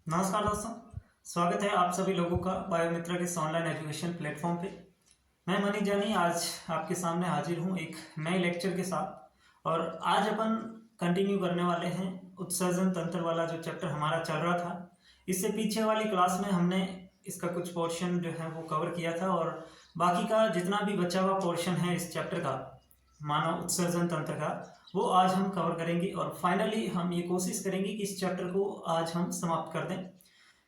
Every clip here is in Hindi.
नमस्कार दोस्तों, स्वागत है आप सभी लोगों का बायोमित्रा के इस ऑनलाइन एजुकेशन प्लेटफॉर्म पे। मैं मनीष जानी आज आपके सामने हाजिर हूँ एक नए लेक्चर के साथ। और आज अपन कंटिन्यू करने वाले हैं उत्सर्जन तंत्र वाला जो चैप्टर हमारा चल रहा था। इससे पीछे वाली क्लास में हमने इसका कुछ पोर्शन जो है वो कवर किया था, और बाकी का जितना भी बचा हुआ पोर्शन है इस चैप्टर का मानव उत्सर्जन तंत्र का, वो आज हम कवर करेंगे। और फाइनली हम ये कोशिश करेंगे कि इस चैप्टर को आज हम समाप्त कर दें।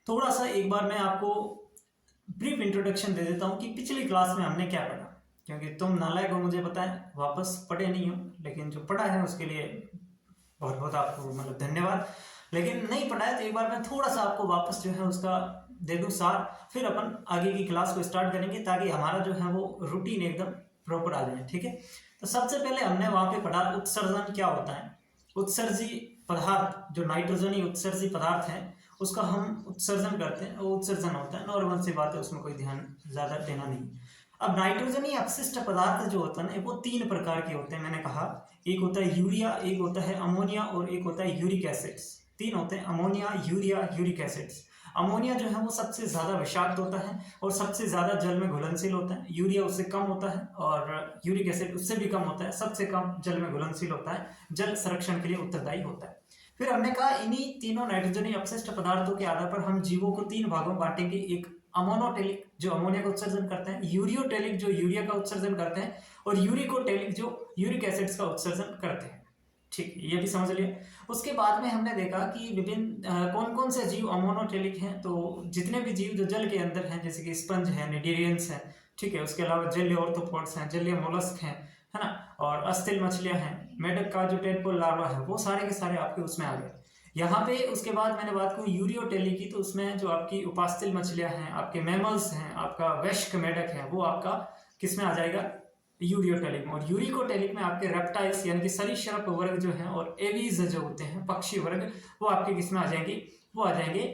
थोड़ा सा एक बार मैं आपको ब्रीफ इंट्रोडक्शन दे देता हूँ कि पिछली क्लास में हमने क्या पढ़ा, क्योंकि तुम नालायक हो मुझे पता है, वापस पढ़े नहीं हो, लेकिन जो पढ़ा है उसके लिए बहुत बहुत आपको धन्यवाद। लेकिन नहीं पढ़ा है तो एक बार मैं थोड़ा सा आपको वापस जो है उसका दे दूँ सार, फिर अपन आगे की क्लास को स्टार्ट करेंगे ताकि हमारा जो है वो रूटीन एकदम प्रॉपर आ जाए। ठीक है, तो सबसे पहले हमने वहाँ पे पढ़ा उत्सर्जन क्या होता है। उत्सर्जी पदार्थ जो नाइट्रोजनी उत्सर्जी पदार्थ है उसका हम उत्सर्जन करते हैं, वो उत्सर्जन होता है, नॉर्मल सी बात है, उसमें कोई ध्यान ज़्यादा देना नहीं। अब नाइट्रोजनी अपशिष्ट पदार्थ जो होता है ना वो तीन प्रकार के होते हैं। मैंने कहा एक होता है यूरिया, एक होता है अमोनिया और एक होता है यूरिक एसिड्स। तीन होते हैं, ammonia, urea, uric acids. Ammonia जो है वो सबसे ज़्यादा विषाक्त होता है और सबसे ज़्यादा जल में घुलनशील होता है। यूरिया उससे कम होता है और यूरिक एसिड उससे भी कम होता है, सबसे कम जल में घुलनशील होता है, जल संरक्षण के लिए उत्तरदायी होता है। फिर हमने कहा इन्हीं तीनों नाइट्रोजनी अपशिष्ट पदार्थों के आधार पर हम जीवों को तीन भागों में बांटेंगे। एक अमोनोटेलिक जो अमोनिया का उत्सर्जन करते हैं, यूरियोटेलिक जो यूरिया का उत्सर्जन करते हैं, और यूरिकोटेलिक जो यूरिक एसिड्स का उत्सर्जन करते हैं। ठीक, ये भी समझ लिया। उसके बाद में हमने देखा कि विभिन्न कौन कौन से जीव अमोनोटेलिक हैं। तो जितने भी जीव जो जल के अंदर हैं, जैसे कि स्पंज है, निडेरियंस है, ठीक है, उसके अलावा जलीय ऑर्थ्रोपोड्स हैं, जलीय मोलस्क हैं, है ना, और अस्थिल मछलियां हैं, मेढक का जो टेडपोल लार्वा है, वो सारे के सारे आपके उसमें आ गए यहाँ पे। उसके बाद मैंने बात की यूरियोटेलिक की, तो उसमें जो आपकी उपास्थिल मछलियां हैं, आपके मैमल्स हैं, आपका वैश्क मेढक है, वो आपका किस में आ जाएगा, यूरियोटेलिक में। और यूरिकोटेलिक में आपके रेप्टाइल्स यानी कि सरीसृप वर्ग जो है और एवीज जो होते हैं पक्षी वर्ग, वो आपके किस में आ जाएंगे, वो आ जाएंगे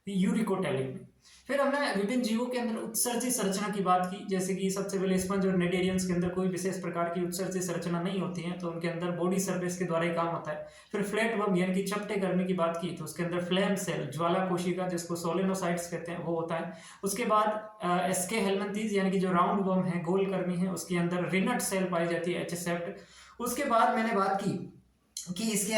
यूरिकोटेलिक में। फिर हमने विभिन्न जीवों के अंदर उत्सर्जी संरचना की बात की, जैसे कि सबसे पहले स्पंज और नेडेरियंस के अंदर कोई विशेष प्रकार की उत्सर्जी संरचना नहीं होती है, तो उनके अंदर बॉडी सरफेस के द्वारा ही काम होता है। फिर फ्लैट वर्म यानी कि चपटे गर्मी की बात की, तो उसके अंदर फ्लेम सेल ज्वाला कोशिका जिसको सोलेनोसाइट्स कहते हैं वो होता है। उसके बाद एसके हेलमिंथीज यानी कि जो राउंड वर्म है, गोल कर्मी है, उसके अंदर रिनट सेल पाई जाती है, एचसेप्ट। उसके बाद मैंने बात की कि इसके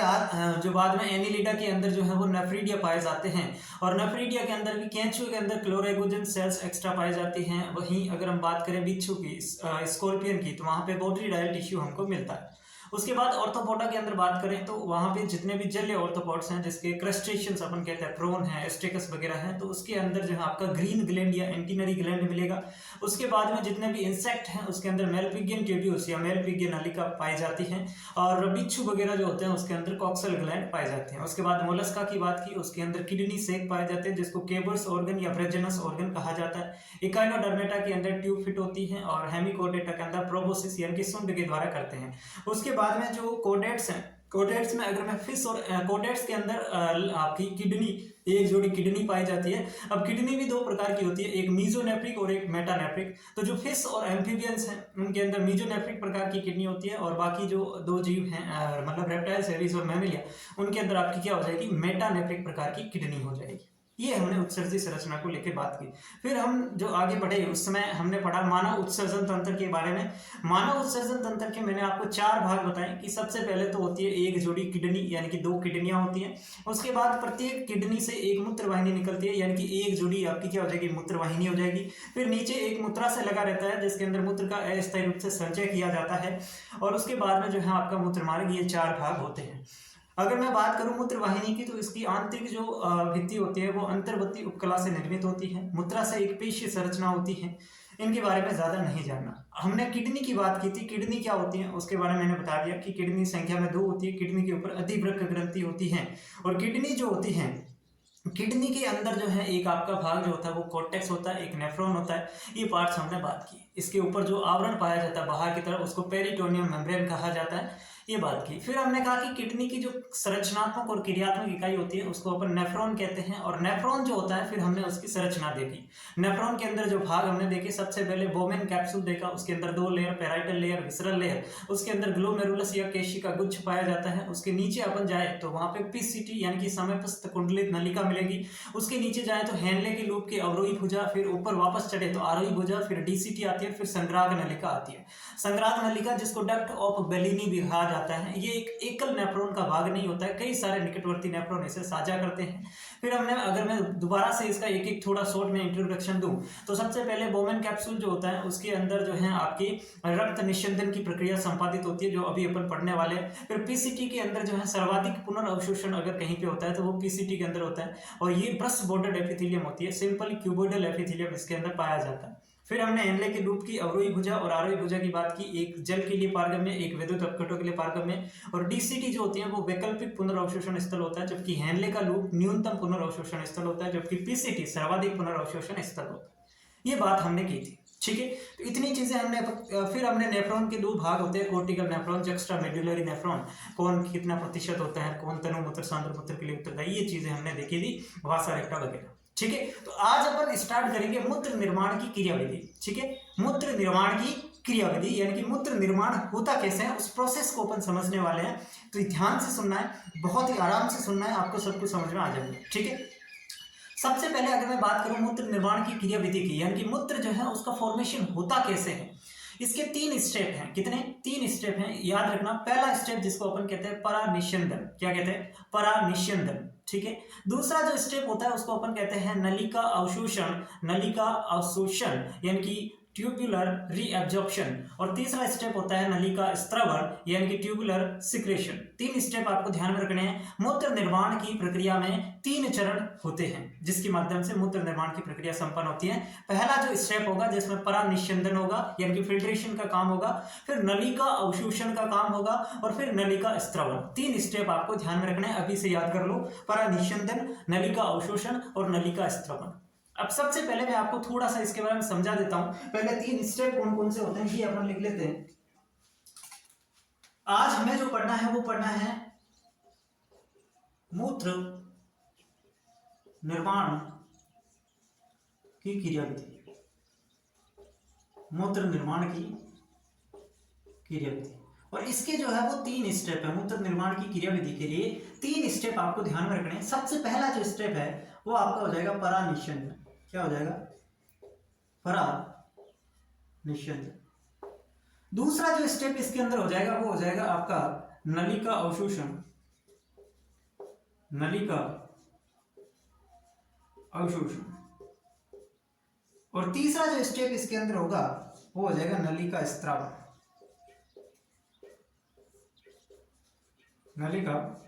जो बाद में एनिलिडा के अंदर जो है वो नेफ्रीडिया पाए जाते हैं, और नेफ्रीडिया के अंदर भी केंचुए के अंदर क्लोरेगोजन सेल्स एक्स्ट्रा पाए जाती हैं। वहीं अगर हम बात करें बिच्छू की, स्कॉर्पियन की, तो वहाँ पे बोट्रीडाइल टिश्यू हमको मिलता है। उसके बाद ऑर्थोपोडा के अंदर बात करें तो वहाँ पे जितने भी जलीय ऑर्थोपोड्स हैं, जिसके क्रस्टेशियंस अपन कहते हैं, प्रोन है, एस्टेकस वगैरह हैं, तो उसके अंदर जो है आपका ग्रीन ग्लैंड या एंटीनरी ग्लैंड मिलेगा। उसके बाद में जितने भी इंसेक्ट हैं उसके अंदर मेलपिगियन ट्यूब्यूल्स या मेलपिगियन नलिका पाई जाती है, और बिच्छू वगैरह जो होते हैं उसके अंदर कॉक्सल ग्लैंड पाए जाते हैं। उसके बाद मोलस्का की बात की, उसके अंदर किडनी सेक पाए जाते हैं, जिसको केबर्स ऑर्गन या ब्रेजनस ऑर्गन कहा जाता है। इकाइनोडर्मेटा के अंदर ट्यूब फिट होती है, और हेमिकोडेटा के अंदर प्रोबोसिस यानी कि सुंड के द्वारा करते हैं। उसके बाद में जो कोडेट्स हैं, कोडेट्स में अगर मैं फिश और कोडेट्स के अंदर आपकी किडनी, एक जोड़ी किडनी पाई जाती है। अब किडनी भी दो प्रकार की होती है, एक मीजोनेफ्रिक और एक मेटानेफ्रिक। तो जो फिश और एम्फीबियंस हैं उनके अंदर मीजोनेफ्रिक प्रकार की किडनी होती है, और बाकी जो दो जीव हैं मतलब रेप्टाइल्स, एवीज और मैमेलिया, उनके अंदर आपकी क्या हो जाएगी, मेटानेफ्रिक प्रकार की किडनी हो जाएगी। ये हमने उत्सर्जी संरचना को लेकर बात की। फिर हम जो आगे बढ़े उस समय हमने पढ़ा मानव उत्सर्जन तंत्र के बारे में। मानव उत्सर्जन तंत्र के मैंने आपको चार भाग बताए कि सबसे पहले तो होती है एक जोड़ी किडनी यानी कि दो किडनियां होती हैं। उसके बाद प्रत्येक किडनी से एक मूत्रवाहिनी निकलती है, यानी कि एक जोड़ी आपकी क्या हो जाएगी, मूत्रवाहिनी हो जाएगी। फिर नीचे एक मूत्राशय लगा रहता है जिसके अंदर मूत्र का अस्थायी रूप से संचय किया जाता है, और उसके बाद में जो है आपका मूत्र मार्ग, ये चार भाग होते हैं। अगर मैं बात करूं मूत्रवाहिनी की, तो इसकी आंतरिक जो भित्ति होती है वो अंतर्वती उपकला से निर्मित होती है। मूत्राशय एक पेशीय संरचना होती है, इनके बारे में ज्यादा नहीं जानना। हमने किडनी की बात की थी, किडनी क्या होती है उसके बारे में मैंने बता दिया कि किडनी संख्या में 2 होती है। किडनी के ऊपर अधिवृक्क ग्रंथि होती है, और किडनी जो होती है, किडनी के अंदर जो है एक आपका भाग जो होता है वो कॉर्टेक्स होता है, एक नेफ्रॉन होता है। ये पार्ट्स हमने बात की। इसके ऊपर जो आवरण पाया जाता है बाहर की तरफ, उसको पेरिटोनियम मेम्ब्रेन कहा जाता है। ये बात की। फिर हमने कहा कि किडनी की जो संरचनात्मक और क्रियात्मक इकाई होती है उसको अपन नेफ्रॉन कहते हैं, और नेफ्रॉन जो होता है फिर हमने उसकी संरचना देखी। नेफ्रॉन के अंदर जो भाग हमने देखे, सबसे पहले बोमेन कैप्सूल देखा, उसके अंदर 2 layer, parietal layer, visceral layer, उसके अंदर ग्लोमेरुलस या केशिका गुच्छ पाया जाता है। उसके नीचे अपन जाए तो वहां पे पीसीटी यानी कि समयस्थ कुंडलित नलिका मिलेगी। उसके नीचे जाए तो हेनले के लूप की अवरोही भुजा, फिर ऊपर वापस चढ़े तो आरोही भुजा, फिर डीसीटी आती है, फिर संग्राहक नलिका आती है। संग्राहक नलिका जिसको डक्ट ऑफ बेलिनी भी कहा जाता है, ये एक एकल नेफ्रॉन का भाग नहीं होता है, कई सारे निकटवर्ती नेफ्रॉन इसे साझा करते हैं। फिर हमने, अगर मैं दोबारा से इसका एक एक थोड़ा शॉर्ट में इंट्रोडक्शन दूं तो सबसे पहले बोमेन कैप्सूल जो होता है उसके अंदर जो है आपकी रक्त निस्यंदन की प्रक्रिया संपादित होती है, जो अभी अपन पढ़ने वाले। फिर पीसीटी के अंदर जो है सर्वाधिक पुनर्अवशोषण अगर कहीं पे होता है तो वो पीसीटी के अंदर होता है, और ये ब्रश बॉर्डर्ड एपिथेलियम होती है, सिंपल क्यूबोइडल एपिथेलियम इसके अंदर पाया जाता है। फिर हमने हेनले के लूप की अवरोही भुजा और आरोही भुजा की बात की, एक जल के लिए पारगम्य, एक विद्युत अपघटों के लिए पारगम्य। और डीसीटी जो होती है वो वैकल्पिक पुनर्अवशोषण स्थल होता है, जबकि हेनले का लूप न्यूनतम पुनर्अवशोषण स्थल होता है, जबकि पीसीटी सर्वाधिक पुनर्अवशोषण स्थल होता है। ये बात हमने की थी, ठीक है। तो इतनी चीजें हमने, फिर हमने नेफ्रॉन के 2 भाग होते हैं, cortical nephron, juxta medullary nephron, कौन कितना प्रतिशत होता है, कौन तनु मूत्र सांद्र मूत्र के लिए उत्तरदायी, ये चीजें हमने देखी थी, वासा रेक्टा वगैरह, ठीक है। तो आज अपन स्टार्ट करेंगे मूत्र निर्माण की क्रियाविधि, ठीक है। मूत्र निर्माण की क्रियाविधि यानी कि मूत्र निर्माण होता कैसे है, उस प्रोसेस को अपन समझने वाले हैं। तो ध्यान से सुनना है, बहुत ही आराम से सुनना है, आपको सब कुछ समझ में आ जाएगा, ठीक है। सबसे पहले अगर मैं बात करूं मूत्र निर्माण की क्रियाविधि की, यानी कि मूत्र जो है उसका फॉर्मेशन होता कैसे है, इसके 3 स्टेप हैं। कितने? 3 स्टेप हैं, याद रखना। पहला स्टेप जिसको अपन कहते हैं परानिस्यंदन, क्या कहते हैं? परानिस्यंदन, ठीक है। दूसरा जो स्टेप होता है उसको अपन कहते हैं नलिका अवशोषण, नलिका अवशोषण यानी कि ट्यूबुलर रीएब्जॉर्प्शन, और तीसरा स्टेप होता है नलिका स्त्रवण यानी कि ट्यूबुलर सिक्रेशन। 3 स्टेप आपको ध्यान में रखने हैं। मूत्र निर्माण की प्रक्रिया में 3 चरण होते हैं जिसके माध्यम से मूत्र निर्माण की प्रक्रिया संपन्न होती है। पहला जो स्टेप होगा जिसमें परानिस्यंदन होगा यानी कि फिल्ट्रेशन का काम होगा, फिर नलिका अवशोषण का काम होगा, और फिर नलिका स्त्रवण। 3 स्टेप आपको ध्यान में रखने हैं, अभी से याद कर लो, परानिस्यंदन, नलिका अवशोषण और नलिका स्त्रवण। अब सबसे पहले मैं आपको थोड़ा सा इसके बारे में समझा देता हूं। पहले 3 स्टेप कौन कौन से होते हैं ये अपन लिख लेते हैं। आज हमें जो पढ़ना है वो पढ़ना है मूत्र निर्माण की क्रियाविधि, मूत्र निर्माण की क्रियाविधि। और इसके जो है वो 3 स्टेप है। मूत्र निर्माण की क्रियाविधि के लिए 3 स्टेप आपको ध्यान में रखने हैं। सबसे पहला जो स्टेप है वो आपका हो जाएगा परानिस्यंदन। क्या हो जाएगा? परानिस्यंदन। दूसरा जो स्टेप इसके अंदर हो जाएगा वो हो जाएगा आपका नलिका अवशोषण, नलिका अवशोषण। और तीसरा जो स्टेप इसके अंदर होगा वो हो जाएगा नलिका स्त्राव, नलिका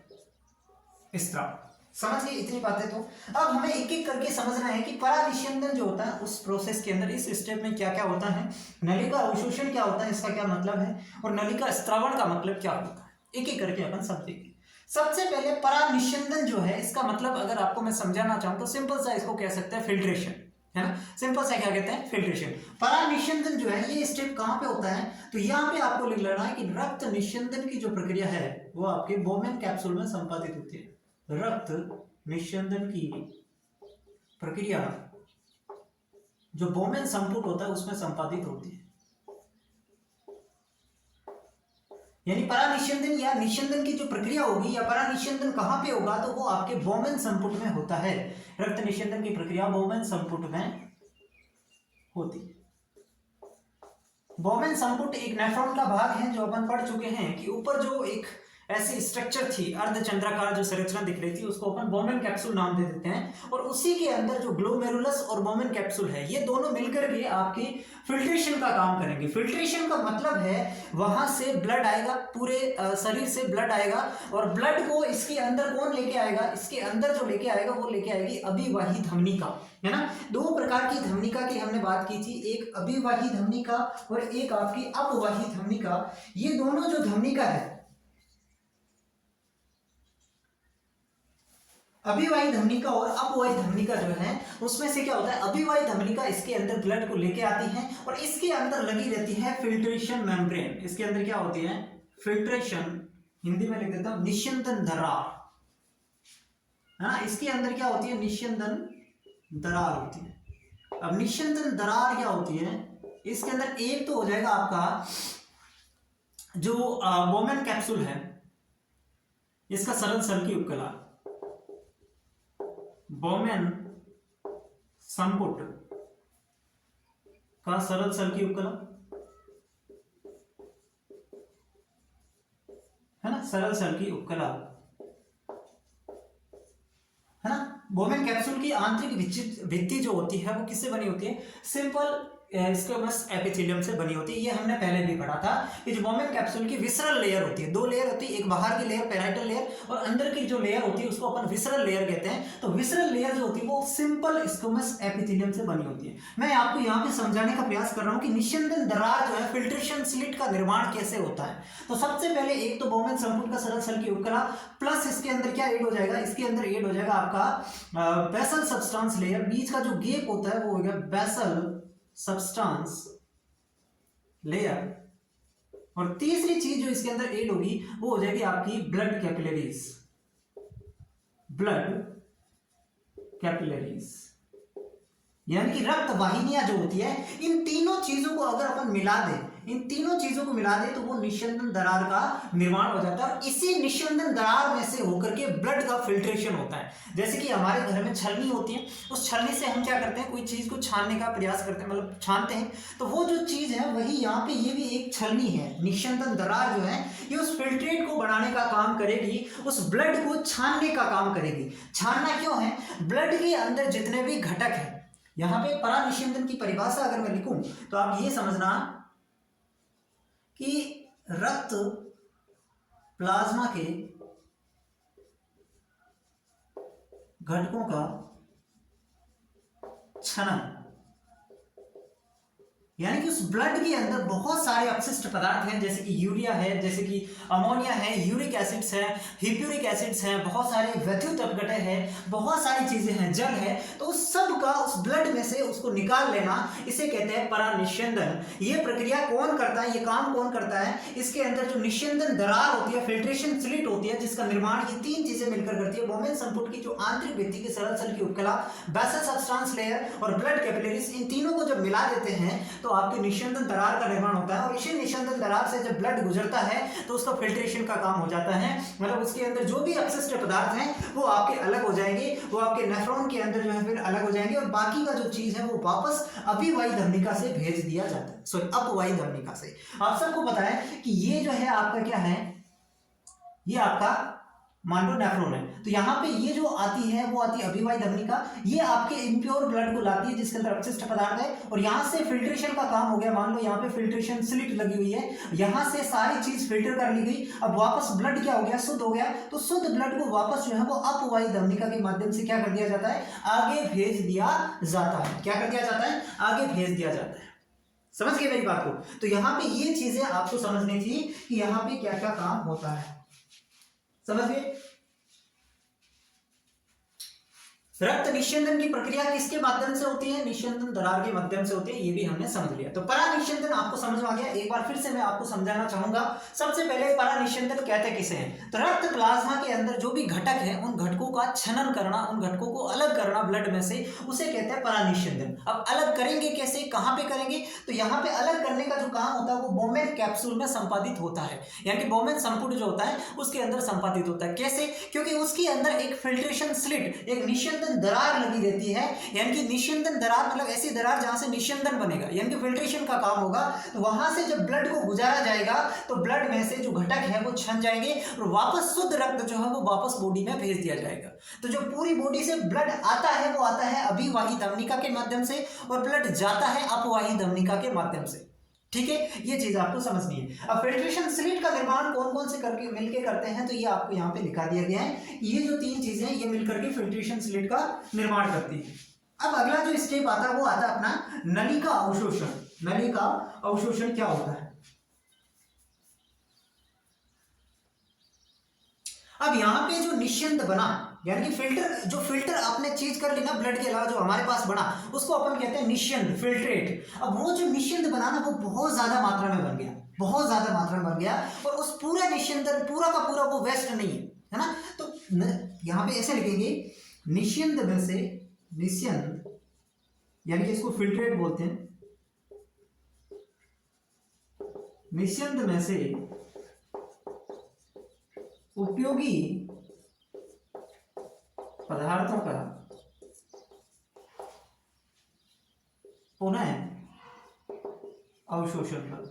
स्त्राव। समझ गए इतनी बातें? तो अब हमें एक एक करके समझना है कि परानिस्यंदन जो होता है उस प्रोसेस के अंदर इस स्टेप में क्या क्या होता है, नलिका अवशोषण क्या होता है, इसका क्या मतलब है, और नलिका स्त्रावण का मतलब क्या होता है, एक एक करके अपन सब देखेंगे। सबसे पहले परानिस्यंदन जो है, इसका मतलब अगर आपको मैं समझाना चाहूं तो सिंपल सा इसको कह सकते हैं फिल्ट्रेशन, है ना। सिंपल सा क्या कहते हैं? फिल्ट्रेशन। परानिस्यंदन जो है ये स्टेप कहां पे होता है, तो यहाँ पे आपको लिख लेना है कि रक्त निस्यंदन की जो प्रक्रिया है वो आपके बोमेन कैप्सूल में संपादित होती है। रक्त निस्यंदन की प्रक्रिया जो बोमेन संपुट होता है उसमें संपादित होती है। यानी परानिस्यंदन या निस्यंदन की जो प्रक्रिया होगी या परानिस्यंदन कहां पे होगा, तो वो आपके बोमेन संपुट में होता है। रक्त निस्यंदन की प्रक्रिया बोमेन संपुट में होती है। बोमेन संपुट एक नेफ्रॉन का भाग है जो अपन पढ़ चुके हैं कि ऊपर जो एक ऐसी स्ट्रक्चर थी, अर्धचंद्राकार जो संरचना दिख रही थी, उसको अपन बोमेन कैप्सूल नाम दे देते हैं। और उसी के अंदर जो ग्लोमेरुलस और बोमेन कैप्सूल है, ये दोनों मिलकर के आपकी फिल्ट्रेशन का काम करेंगे। फिल्ट्रेशन का मतलब है वहां से ब्लड आएगा, पूरे शरीर से ब्लड आएगा, और ब्लड को इसके अंदर कौन लेके आएगा, इसके अंदर जो लेके आएगा वो लेके आएगी अभिवाही धमनिका, है ना। 2 प्रकार की धमनिका की हमने बात की थी, एक अभिवाही धमनिका और एक आपकी अपवाही धमनिका। ये दोनों जो धमनिका है, अभिवाही धमनिका और अपवाही धमनिका जो है उसमें से क्या होता है, अभिवाही धमनिका इसके अंदर ब्लड को लेके आती है और इसके अंदर लगी रहती है फिल्ट्रेशन मेम्ब्रेन। इसके अंदर क्या होती है? फिल्ट्रेशन हिंदी में लिख देता हूं निस्यंदन दरार, है ना। इसके अंदर क्या होती है, निस्यंदन दरार होती है। अब निस्यंदन दरार क्या होती है, इसके अंदर एक तो हो जाएगा आपका जो बोमेन कैप्सूल है, इसका सरल सल्की उपकला, बोमेन संपुट का सरल सल्की उपकला, है ना, सरल सल्की उपकला, है ना। बोमेन कैप्सूल की आंतरिक भित्ति जो होती है वो किससे बनी होती है, सिंपल स्क्वेमस एपिथेलियम से बनी होती है। ये हमने पहले भी पढ़ा था कि जो बोमेन कैप्सूल की विसरल लेयर होती है, दो लेयर होती है, एक बाहर की लेयर पेराइटल लेयर और अंदर की जो लेयर होती है उसको अपन विसरल लेयर कहते हैं। तो विसरल लेयर जो होती है वो सिंपल स्क्वेमस एपिथेलियम से बनी होती है। मैं आपको यहाँ पे समझाने का प्रयास कर रहा हूँ कि निस्यंदन दरार जो है, फिल्ट्रेशन स्लिट का निर्माण कैसे होता है। तो सबसे पहले एक तो बोमेन संपुट का सरल सल्की उपकला प्लस इसके अंदर क्या ऐड हो जाएगा, इसके अंदर ऐड हो जाएगा आपका बेसल सब्सटेंस लेयर, बीच का जो गेप होता है वो हो गया बेसल सब्सटेंस लेयर, और तीसरी चीज जो इसके अंदर ऐड होगी वो हो जाएगी आपकी ब्लड कैपिलरीज, ब्लड कैपिलरीज यानी कि रक्त वाहिनियां जो होती है। इन तीनों चीजों को अगर अपन मिला दें, इन तीनों चीजों को मिला दे तो वो निस्यंदन दरार का निर्माण हो जाता है, और इसी निस्यंदन दरार में से होकर के ब्लड का फिल्ट्रेशन होता है। जैसे कि हमारे घर में छलनी होती है, उस छलनी से हम क्या करते हैं, कोई चीज को छानने का प्रयास करते हैं, मतलब छानते हैं, तो वो जो चीज है वही यहाँ पे ये भी एक छलनी है। निस्यंदन दरार जो है ये उस फिल्ट्रेट को बनाने का काम करेगी, उस ब्लड को छानने का काम करेगी। छानना क्यों है, ब्लड के अंदर जितने भी घटक है, यहाँ पे परानिस्यंदन की परिभाषा अगर मैं लिखूं तो आप ये समझना कि रक्त प्लाज्मा के घटकों का क्षरण, यानी कि उस ब्लड के अंदर बहुत सारे अपशिष्ट पदार्थ हैं, जैसे कि यूरिया है, जैसे कि अमोनिया है, यूरिक एसिड्स है, हिप्यूरिक एसिड्स हैं, बहुत सारे वैद्युत अपघटय है, बहुत सारी चीजें हैं, जल है, तो उस सब का उस ब्लड में से उसको निकाल लेना, इसे कहते हैं परानिस्यंदन। ये प्रक्रिया कौन करता है, ये काम कौन करता है, इसके अंदर जो निस्यंदन दरार होती है, फिल्ट्रेशन स्लिट होती है, जिसका निर्माण ये तीन चीजें मिलकर करती है। बोमेन संपुट की जो आंतरिक भित्ति की सरल सल्की उपकला, बेसल सब्सटेंस लेयर और ब्लड कैपिलरीज, इन तीनों को जब मिला देते हैं तो आपके निस्यंदन दरार का निर्माण होता है, और इसी निस्यंदन दरार से जब ब्लड गुजरता है तो उसका फिल्ट्रेशन का काम हो जाता है, मतलब उसके अंदर जो भी अपशिष्ट पदार्थ हैं वो आपके अलग हो जाएंगे, वो आपके नेफ्रॉन के अंदर जो है फिर अलग हो जाएंगे, और बाकी का जो चीज है वो वापस अभिवाही धमनिका से भेज दिया जाता है, सॉरी अपवाही धमनिका से। आप सबको पता है कि ये जो है आपका क्या है, ये आपका माइंडोनेफ्रॉन है। तो यहाँ पे ये जो आती है वो आती है अभिवाही धमनिका, ये आपके इम्प्योर ब्लड को लाती है जिसके अंदर अपशिष्ट पदार्थ है, और यहाँ से फिल्ट्रेशन का काम हो गया। मान लो यहाँ पे फिल्ट्रेशन स्लिट लगी हुई है, यहाँ से सारी चीज फिल्टर कर ली गई, अब वापस ब्लड क्या हो गया, शुद्ध हो गया। तो शुद्ध ब्लड को वापस जो है वो अपवाही धमनिका के माध्यम से क्या कर दिया जाता है, आगे भेज दिया जाता है। क्या कर दिया जाता है, आगे भेज दिया जाता है। समझ गए मेरी बात को। तो यहाँ पे ये चीजें आपको समझनी थी कि यहाँ पे क्या क्या काम होता है, समझ गए। रक्त निस्यंदन की प्रक्रिया किसके माध्यम से होती है, निस्यंदन दरार के माध्यम से होती है, ये भी हमने समझ लिया। तो परानिस्यंदन आपको समझ में आ गया। एक बार फिर से मैं आपको समझाना चाहूंगा। सबसे पहले परानिस्यंदन कहते किसे हैं, तो रक्त प्लाज्मा के अंदर जो भी घटक है उन घटकों का छनन करना, उन घटकों को अलग करना ब्लड में से, उसे कहते हैं परानिस्यंदन। अब अलग करेंगे कैसे, कहां पे करेंगे, तो यहाँ पे अलग करने का जो काम होता है वो बोमेन कैप्सूल में संपादित होता है, यानी कि बोमेन संपुट जो होता है उसके अंदर संपादित होता है। कैसे, क्योंकि उसके अंदर एक फिल्ट्रेशन स्लिट, एक निस्यंदन दरार लगी रहती है, यानी कि निस्यंदन दरार मतलब ऐसी दरार जहां से निस्यंदन बनेगा, यानी कि फिल्ट्रेशन का काम होगा। तो वहां से जब ब्लड को गुजारा जाएगा तो ब्लड में से जो घटक है वो छन जाएंगे और वापस शुद्ध रक्त जो है वो वापस बॉडी में भेज दिया जाएगा। तो जो पूरी बॉडी से ब्लड आता है वो आता है अभिवाही धमनिका के माध्यम से, और ब्लड जाता है अपवाही धमनिका के माध्यम से। ठीक है, ये चीज आपको समझनी है। अब फिल्ट्रेशन स्लिट का निर्माण कौन कौन से करके मिलके करते हैं, तो ये आपको यहाँ पे लिखा दिया गया है। ये जो तीन चीजें ये मिलकर के फिल्ट्रेशन स्लिट का निर्माण करती है। अब अगला जो स्टेप आता है वो आता है अपना नलिका अवशोषण। नलिका अवशोषण क्या होता है, अब यहाँ पे जो निस्यंद बना, यानी कि फिल्टर, जो फिल्टर आपने चीज कर ली ना ब्लड के अलावा जो हमारे पास बना, उसको अपन कहते हैं निश्चिंद, फिल्ट्रेट। अब वो जो निश्चिंद बना ना, वो बहुत ज्यादा मात्रा में बन गया, बहुत ज्यादा मात्रा में बन गया, और उस पूरे निश्चिंद पूरा का पूरा वो वेस्ट नहीं है ना। तो यहाँ पे ऐसे लिखेंगे, निश्चिंद में से, निश्चिंद यानी कि इसको फिल्ट्रेट बोलते हैं, निश्चिंद में से उपयोगी पदार्थों का पुनः अवशोषण कर,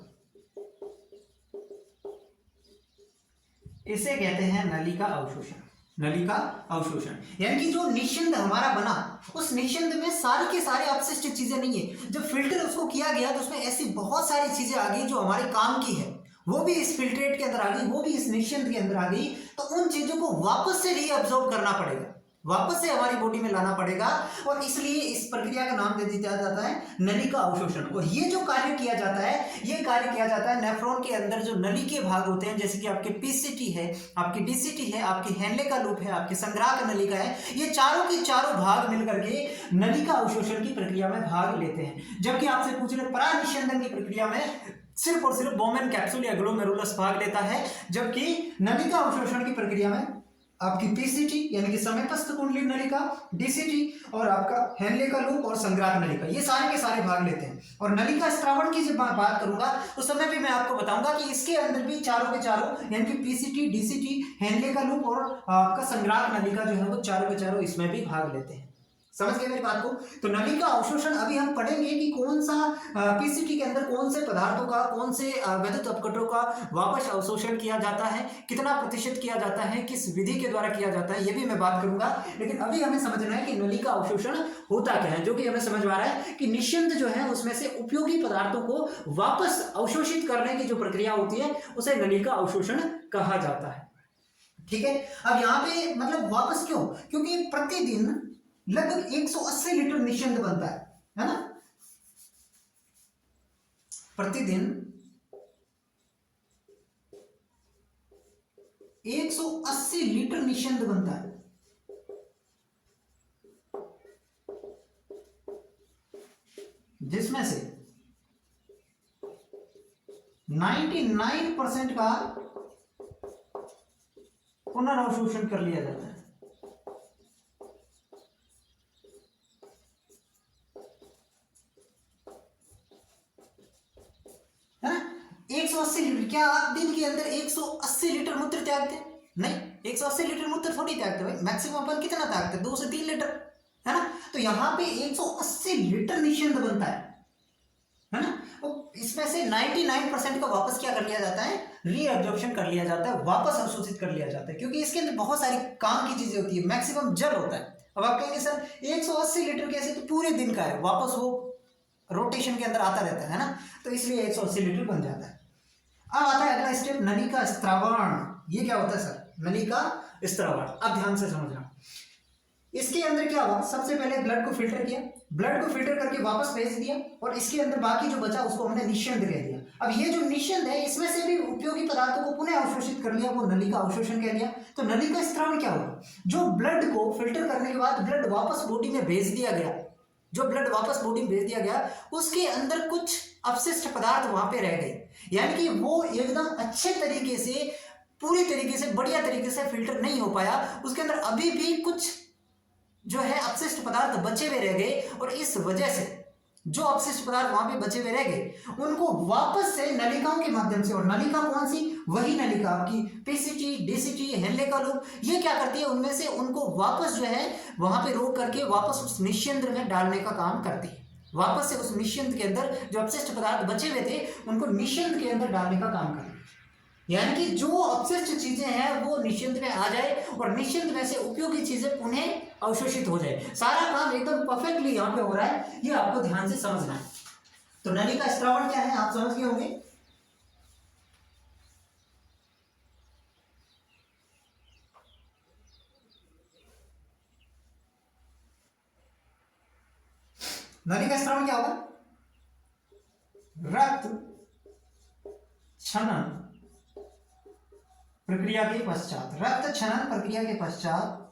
इसे कहते हैं नलिका अवशोषण। नलिका अवशोषण यानी कि जो निश्चिंद हमारा बना, उस निश्चिंद में सारी के सारे अपशिष्ट चीजें नहीं है, जब फिल्टर उसको किया गया तो उसमें ऐसी बहुत सारी चीजें आ गई जो हमारे काम की है, वो भी इस फिल्ट्रेट के अंदर आ गई, वो भी इस निश्चिंद के अंदर आ गई। तो उन चीजों को वापस से रीअब्सॉर्ब करना पड़ेगा, वापस से हमारी बॉडी में लाना पड़ेगा, और इसलिए इस प्रक्रिया का नाम दे दिया जाता है नलिका अवशोषण। और ये जो कार्य किया जाता है, ये कार्य किया जाता है नेफ्रॉन के अंदर जो नली के भाग होते हैं, जैसे कि आपके पीसीटी है, आपकी डीसीटी है, आपकी हेनले का लूप है, आपकी संग्राहक नलिका है, ये चारों के चारों भाग मिलकर के नलिका अवशोषण की प्रक्रिया में भाग लेते हैं। जबकि आपसे पूछ रहे परानिस्यंदन की प्रक्रिया में सिर्फ और सिर्फ बोमेन कैप्सूल या ग्लोमेरुलस भाग लेता है, जबकि नलिका अवशोषण की प्रक्रिया में आपकी पीसीटी यानी कि समयपस्थ कुंडली नलिका, डीसीटी और आपका हेनले का लूप और संग्राहक नलिका, ये सारे के सारे भाग लेते हैं। और नलिका स्त्रावण की जब बात करूंगा उस समय भी मैं आपको बताऊंगा कि इसके अंदर भी चारों के चारों यानी कि पीसीटी, डीसीटी, हेनले का लूप और आपका संग्राहक नलिका जो है वो चारों के चारों इसमें भी भाग लेते हैं। समझ गए मेरी बात को? तो नलिका अवशोषण अभी हम पढ़ेंगे कि कौन सा पीसीटी के अंदर कौन से पदार्थों का, कौन से विद्युत अपघटों का वापस अवशोषण किया जाता है, कितना प्रतिशत किया जाता है, किस विधि के द्वारा किया जाता है, ये भी मैं बात करूंगा। लेकिन अभी हमें समझना है कि नलिका अवशोषण होता क्या है, जो कि हमें समझ में आ रहा है कि निश्चिंद जो है उसमें से उपयोगी पदार्थों को वापस अवशोषित करने की जो प्रक्रिया होती है उसे नलिका अवशोषण कहा जाता है। ठीक है, अब यहाँ पे मतलब वापस क्यों? क्योंकि प्रतिदिन लगभग 180 लीटर निश्चिंद बनता है ना? प्रतिदिन 180 लीटर निश्चिंद बनता है, जिसमें से 99% का पुनर्अवशोषण कर लिया जाता है। है ना? 180 लीटर। क्या आप दिन के अंदर 180 लीटर मूत्र त्यागते हैं? नहीं, 180 लीटर मूत्र थोड़ी त्यागते भाई, मैक्सिमम अपन कितना त्यागते हैं? 2 से 3 लीटर, है ना? तो यहाँ पे 180 लीटर निश्चिंद बनता है ना? तो इसमें से 99% का वापस क्या कर लिया जाता है? रीअब्जॉर्प्शन कर लिया जाता है, वापस अवशोषित कर लिया जाता है, क्योंकि इसके अंदर बहुत सारी काम की चीजें होती है, मैक्सिमम जल होता है। अब आप कहेंगे सर 180 लीटर कैसे? तो पूरे दिन का है, वापस वो रोटेशन के अंदर आता रहता है ना, तो इसलिए 180 लीटर बन जाता है। अब आता है अगला स्टेप, नलिका स्त्रावण। ये क्या होता है सर? नलिका स्त्रावण। अब ध्यान से समझना, इसके अंदर क्या हुआ? सबसे पहले ब्लड को फिल्टर किया, ब्लड को फिल्टर करके वापस भेज दिया, और इसके अंदर बाकी जो बचा उसको हमने निश्चिंद कह दिया। अब ये जो निश्चिंद है इसमें से भी उपयोगी पदार्थों को पुनः अवशोषित कर लिया, वो नलिका अवशोषण कह लिया। तो नलिका स्त्रावण क्या होगा? जो ब्लड को फिल्टर करने के बाद ब्लड वापस बॉडी में भेज दिया गया, जो ब्लड वापस बॉडी में भेज दिया गया, उसके अंदर कुछ अपशिष्ट पदार्थ वहां पे रह गए, यानी कि वो एकदम अच्छे तरीके से, पूरी तरीके से, बढ़िया तरीके से फिल्टर नहीं हो पाया, उसके अंदर अभी भी कुछ जो है अपशिष्ट पदार्थ बचे हुए रह गए, और इस वजह से जो अपशिष्ट पदार्थ वहां पे बचे हुए रह गए उनको वापस से नलिकाओं के माध्यम से, और नलिका कौन सी? वही नलिका आपकी पीसीटी, डीसीटी, हेनले का लूप, ये क्या करती है? उनमें से उनको वापस जो है वहां पे रोक करके वापस उस निश्चिंद में डालने का काम करती है। वापस से उस निश्चिंद के अंदर जो अपशिष्ट पदार्थ बचे हुए थे उनको निश्चिंद के अंदर डालने का काम करती है, यानी कि जो अपशिष्ट चीजें हैं वो निश्चिंद में आ जाए, और निश्चिंद में से उपयोगी चीजें पुनः अवशोषित हो जाए। सारा काम एकदम परफेक्टली यहाँ पे हो रहा है, ये आपको ध्यान से समझना है। तो नलिका स्त्रावण क्या है आप समझ गए होंगे। नलिका स्त्रावण क्या होगा? रक्त क्षरण प्रक्रिया के पश्चात, रक्त क्षरण प्रक्रिया के पश्चात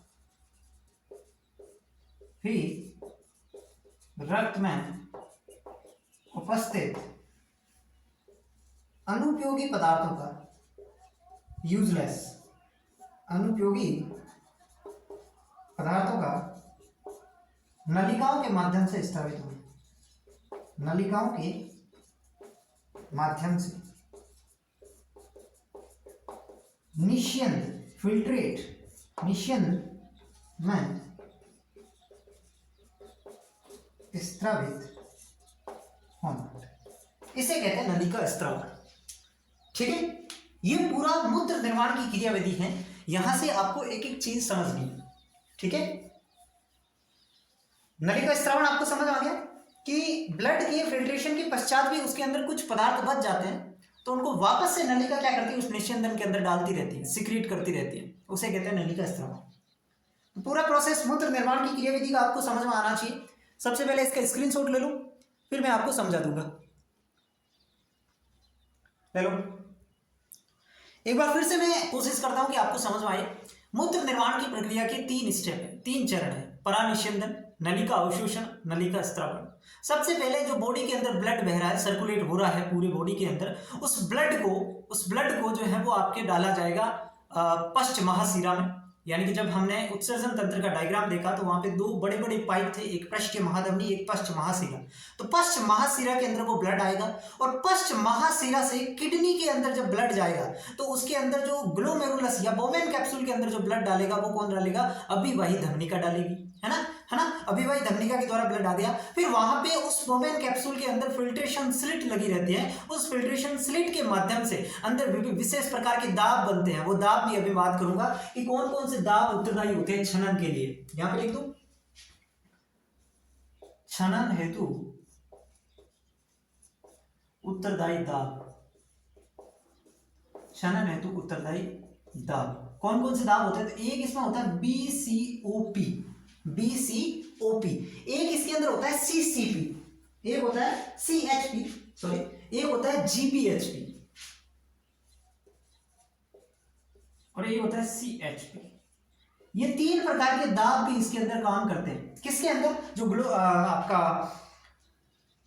फिर रक्त में उपस्थित अनुपयोगी पदार्थों का, यूजलेस अनुपयोगी पदार्थों का नलिकाओं के माध्यम से स्रावित होना, नलिकाओं के माध्यम से निश्यंद फिल्ट्रेट, निश्यंद में स्रावित होना, इसे कहते हैं नलिका स्राव। ठीक है, ये पूरा मूत्र निर्माण की क्रियाविधि है। यहां से आपको एक एक चीज समझनी है। ठीक है, नलिका स्रावण आपको समझ आ गया कि ब्लड के फिल्ट्रेशन के पश्चात भी उसके अंदर कुछ पदार्थ बच जाते हैं, तो उनको वापस से नलिका क्या करती है, उस निस्यंदन के अंदर डालती रहती है, सिक्रीट करती रहती है, उसे कहते हैं नलिका स्रावण। तो पूरा प्रोसेस मूत्र निर्माण की क्रियाविधि का आपको समझ में आना चाहिए। सबसे पहले इसका स्क्रीनशॉट ले लो, फिर मैं आपको समझा दूंगा। ले लो, एक बार फिर से मैं कोशिश करता हूं कि आपको समझ में आए। मूत्र निर्माण की प्रक्रिया के 3 स्टेप है, 3 चरण है, परानिस्यंदन, नलिका अवशोषण, नलिका स्रावण। सबसे पहले जो बॉडी के अंदर ब्लड बह रहा है, सर्कुलेट हो रहा है पूरी बॉडी के अंदर, उस ब्लड को जो है वो आपके डाला जाएगा पश्च महाशिरा में। यानी कि जब हमने उत्सर्जन तंत्र का डायग्राम देखा तो वहां पे 2 बड़े बड़े पाइप थे, एक पश्च महाधमनी, एक पश्च महाशिरा। तो पश्च महाशिरा के अंदर वो ब्लड आएगा और पश्च महाशिरा से किडनी के अंदर जब ब्लड जाएगा तो उसके अंदर जो ग्लोमेरुलस या बोमेन कैप्सूल के अंदर जो ब्लड डालेगा वो कौन डालेगा, अभिवाही धमनिका डालेगी, है ना, अभिवाही धमनिका के द्वारा ब्लड आ गया। फिर वहां पे उस बोमेन कैप्सूल के अंदर फिल्ट्रेशन स्लिट लगी रहती है, उस फिल्ट्रेशन स्लिट के माध्यम से अंदर विशेष प्रकार के दाब बनते हैं। वो दाब भी अभी बात करूंगा कि कौन कौन से दाब उत्तरदायी होते हैं छनन के लिए। यहां पे लिख दो, छनन हेतु उत्तरदायी दाब, छनन हेतु उत्तरदायी दाब। कौन कौन से दाब होते हैं, तो एक इसमें होता है BCOP, BCOP, एक इसके अंदर होता है CCP, एक होता है CHP, सॉरी एक होता है GBHP और एक होता है CHP। ये 3 प्रकार के दाब भी इसके अंदर काम करते हैं। किसके अंदर, जो आपका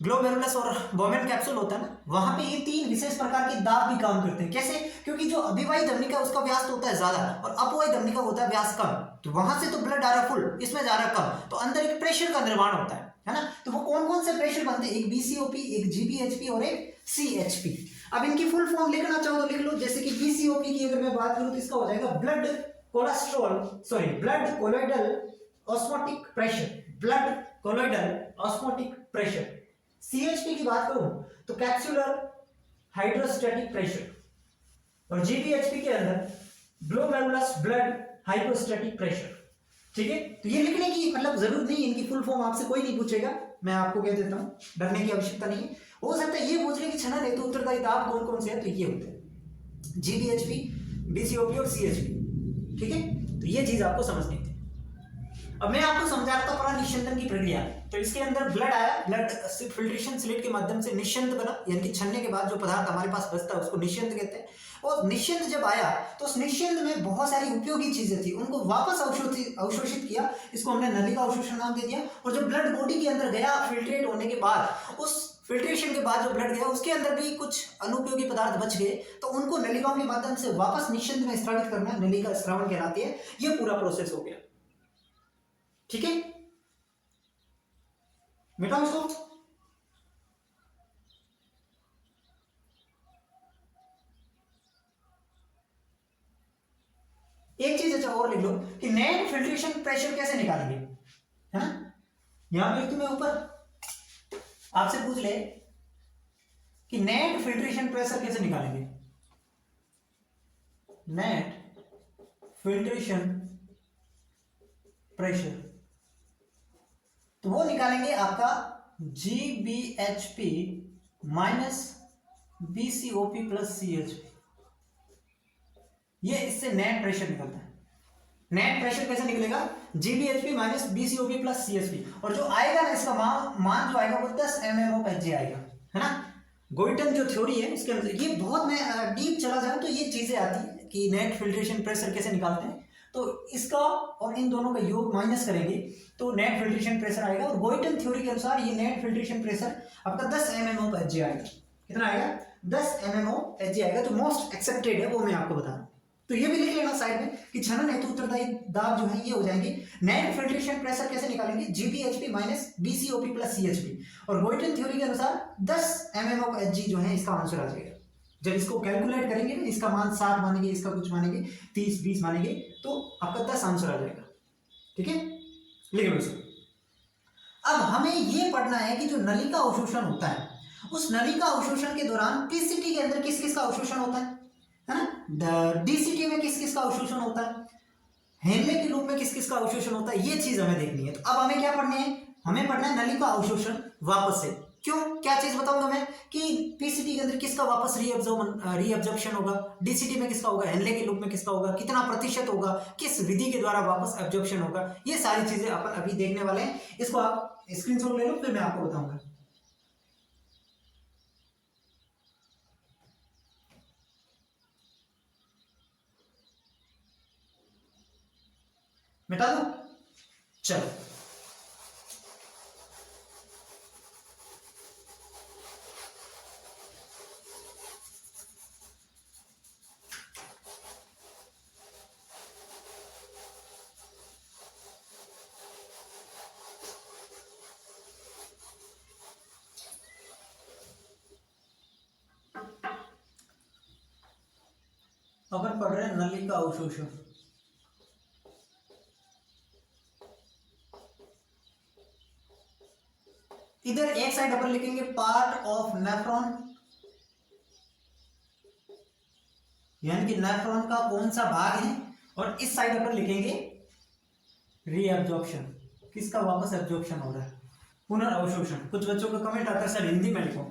ग्लोमेरुलस और बोमेन कैप्सूल होता है ना, वहां पे ये 3 विशेष प्रकार के दाब भी काम करते हैं। कैसे, क्योंकि जो अभिवाही धमनिका उसका व्यास तो होता है ज्यादा और अपवाही धमनिका होता है व्यास कम, तो वहां से तो ब्लड आ रहा फुल, इसमें जा रहा कम, तो अंदर एक प्रेशर का निर्माण होता है ना। तो वो कौन कौन से प्रेशर बनते हैं, एक BCOP, एक GBHP और एक CHP। अब इनकी फुल फॉर्म लिखना चाहो तो लिख लो। जैसे कि BCOP की अगर मैं बात करूं तो इसका हो जाएगा blood colloidal osmotic pressure, blood colloidal osmotic pressure. CHP की बात करूं तो कैप्सुलर हाइड्रोस्टैटिक प्रेशर और GBHP के अंदर ग्लोमेरुलस ब्लड हाइपोस्टैटिक प्रेशर। ठीक है, तो ये लिखने की मतलब जरूरत नहीं, इनकी फुल फॉर्म आपसे कोई नहीं पूछेगा, मैं आपको कह देता हूं, डरने की आवश्यकता नहीं है। हो सकता है ये पूछ ले कि छनन हेतु उत्तरदायी दाब कौन कौन से हैं, तो ये होते हैं GBHP, BCOP और CHP। ठीक है, तो ये चीज आपको समझनी थी। अब मैं आपको समझा रहा था परानिस्यंदन की प्रक्रिया। तो इसके अंदर ब्लड आया, ब्लड फिल्ट्रेशन स्लिट के माध्यम से निश्यंत बना, यानी कि छन्ने के बाद जो पदार्थ हमारे पास बचता है उसको निश्यंत कहते हैं। और निश्यंत जब आया तो उस निश्यंत में बहुत सारी उपयोगी चीजें थी, उनको वापस अवशोषित किया, इसको हमने नलिका अवशोषण नाम दे दिया। और जब ब्लड बॉडी के अंदर गया फिल्ट्रेट होने के बाद, उस फिल्ट्रेशन के बाद जो ब्लड गया उसके अंदर भी कुछ अनुपयोगी पदार्थ बच गए, तो उनको नलिकाओं के माध्यम से वापस निश्यंत में स्रावित करना नलिका स्रावण कहलाती है। ये पूरा प्रोसेस हो गया। ठीक है, मिटाओ इसको। एक चीज अच्छा और लिख लो कि नेट फिल्ट्रेशन प्रेशर कैसे निकालेंगे, है ना। यहां पे तुम्हें ऊपर आपसे पूछ ले कि नेट फिल्ट्रेशन प्रेशर कैसे निकालेंगे। नेट फिल्ट्रेशन प्रेशर तो वो निकालेंगे आपका GBHP minus BCOP plus CHP। ये इससे नेट प्रेशर निकलता है। नेट प्रेशर कैसे निकलेगा, GBHP minus BCOP plus CHP, और जो आएगा ना इसका मान जो आएगा वो 10 mmHg आएगा, है ना। गोइटन जो थ्योरी है उसके अंदर ये बहुत मैं डीप चला जाऊं तो ये चीजें आती है कि नेट फिल्ट्रेशन प्रेशर कैसे निकालते हैं। तो इसका और इन दोनों का योग माइनस करेंगे तो नेट फिल्ट्रेशन प्रेशर आएगा, और गोइटन थ्योरी के अनुसार ये नेट फिल्ट्रेशन प्रेशर आपका 10 mm ऑफ Hg आएगा। कितना आएगा? 10 mm ऑफ Hg आएगा, जो मोस्ट एक्सेप्टेड है वो मैं आपको बता रहा हूँ। तो ये भी लिख लेना साइड में कि छनन हेतु उत्तरदायी दाब जो है ये हो जाएंगे। नेट फिल्ट्रेशन प्रेशर कैसे निकालेंगे? GPHP minus BCOP plus CHP, और गोइटन थ्योरी के अनुसार 10 mm ऑफ Hg जो है इसका आंसर आ जाएगा। जब इसको कैलकुलेट करेंगे ना, इसका मान 60 मानेंगे, इसका कुछ मानेंगे 30 20 मानेंगे, तो आपका 10 आंसर आ जाएगा। ठीक है, लिख लो इसको। अब हमें ये पढ़ना है कि जो नलिका अवशोषण होता है, उस नलिका अवशोषण के दौरान पीसीटी के अंदर किस किस का अवशोषण होता है ना, डीसीटी में किस किस का अवशोषण होता है, हेनले के रूप में किस किस का अवशोषण होता है, ये चीज हमें देखनी है। तो अब हमें क्या पढ़ना है? हमें पढ़ना है नलिका अवशोषण वापस से। क्यों, क्या चीज बताऊंगा मैं कि पीसीटी के अंदर किसका वापस रीअब्जॉर्प्शन होगा, डीसीटी में किसका होगा, हेनले के रूप में किसका होगा, कितना प्रतिशत होगा, किस विधि के द्वारा वापस एब्जॉर्प्शन होगा, ये सारी चीजें अपन अभी देखने वाले हैं। इसको आप स्क्रीनशॉट ले लो, फिर मैं आपको बताऊंगा। मिटा दो, चलो। अपन पढ़ रहे हैं नलिका अवशोषण। इधर एक साइड अपन लिखेंगे पार्ट ऑफ नेफ्रॉन, यानी कि नेफ्रॉन का कौन सा भाग है, और इस साइड अपन लिखेंगे रीअब्जॉर्प्शन, किसका वापस एब्जॉर्प्शन हो रहा है, पुनर्अवशोषण। कुछ बच्चों का कमेंट आता है सर हिंदी में लिखो,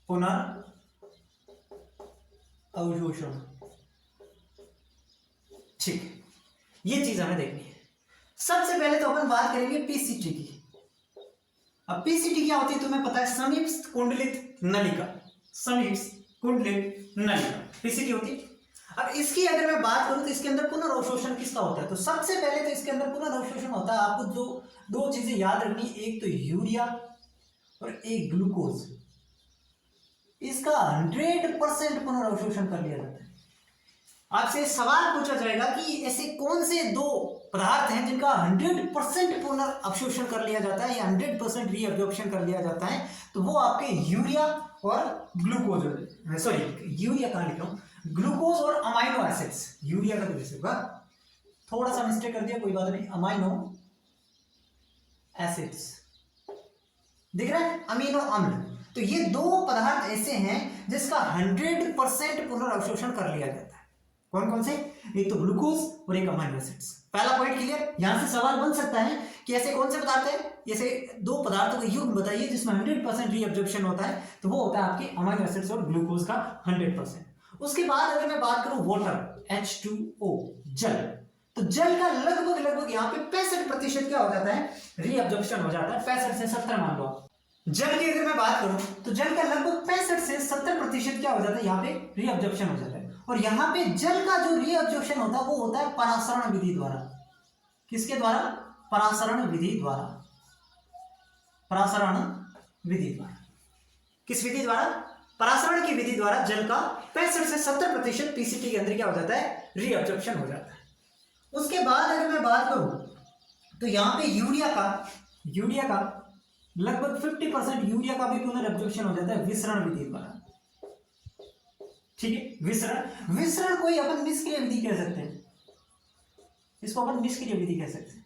पुनर्अवशोषण। ठीक, ये चीज हमें देखनी है। सबसे पहले तो अपन बात करेंगे पीसीटी की। अब पीसीटी क्या होती है तुम्हें पता है, समीप्त कुंडलित नलिका, समीप्त कुंडलित नलिका पीसीटी होती है। अब इसकी अगर मैं बात करूं तो इसके अंदर पुनर्अवशोषण किसका होता है? तो सबसे पहले तो इसके अंदर पुनर्अवशोषण होता है, आपको जो दो चीजें याद रखनी, एक तो यूरिया और एक ग्लूकोज। इसका 100% पुनर्अवशोषण कर लिया जाता है। आपसे सवाल पूछा जाएगा कि ऐसे कौन से दो पदार्थ हैं जिनका 100% पुनर्अवशोषण कर लिया जाता है या 100% रीअब्जॉर्प्शन कर लिया जाता है, तो वो आपके यूरिया और ग्लूकोज, सॉरी यूरिया कहां लिख रहा हूं, ग्लूकोज और अमाइनो एसिड्स। यूरिया का तो जैसे होगा, थोड़ा सा मिस्टेक कर दिया, कोई बात नहीं, अमाइनो एसिड्स दिख रहा है, अमीनो अम्ल। तो ये दो पदार्थ ऐसे हैं जिसका 100% पुनर्अवशोषण कर लिया जाता है। कौन कौन से? एक तो ग्लूकोज और एक अमाइनो एसिड्स। पहला पॉइंट क्लियर। यहां से सवाल बन सकता है कि ऐसे कौन से पदार्थ है, जैसे दो पदार्थों का युग्म बताइए जिसमें 100% रीअब्जॉर्प्शन होता है, तो वो होता है आपके अमाइनो एसिड्स और ग्लूकोज का 100%। उसके बाद अगर मैं बात करूं वाटर, H2O, जल, तो जल का लगभग यहाँ पे 65% क्या हो जाता है, रीअब्जॉर्प्शन हो जाता है। 65 से 70 मान लो आप। जल की अगर मैं बात करूं तो जल का लगभग 65 से 70% क्या हो जाता है, यहाँ पे रीअब्जॉर्प्शन हो जाता है। और यहाँ पे जल का जो रीअब्जॉर्प्शन होता है वो होता है परासरण विधि द्वारा। किसके द्वारा? परासरण विधि द्वारा। परासरण विधि द्वारा। किस विधि द्वारा? परासरण की विधि द्वारा जल का 65 से 70% पीसीटी के अंदर क्या हो जाता है, रीअब्जॉर्प्शन हो जाता है। उसके बाद अगर मैं बात करूं तो यहाँ पे यूरिया का लगभग 50% यूरिया का भी पुनर्अब्जॉर्प्शन हो जाता है विसरण विधि द्वारा। ठीक है, विसरण कोई अपन निष्क्रिय विधि कह सकते हैं, इसको अपन निष्क्रिय विधि कह सकते हैं,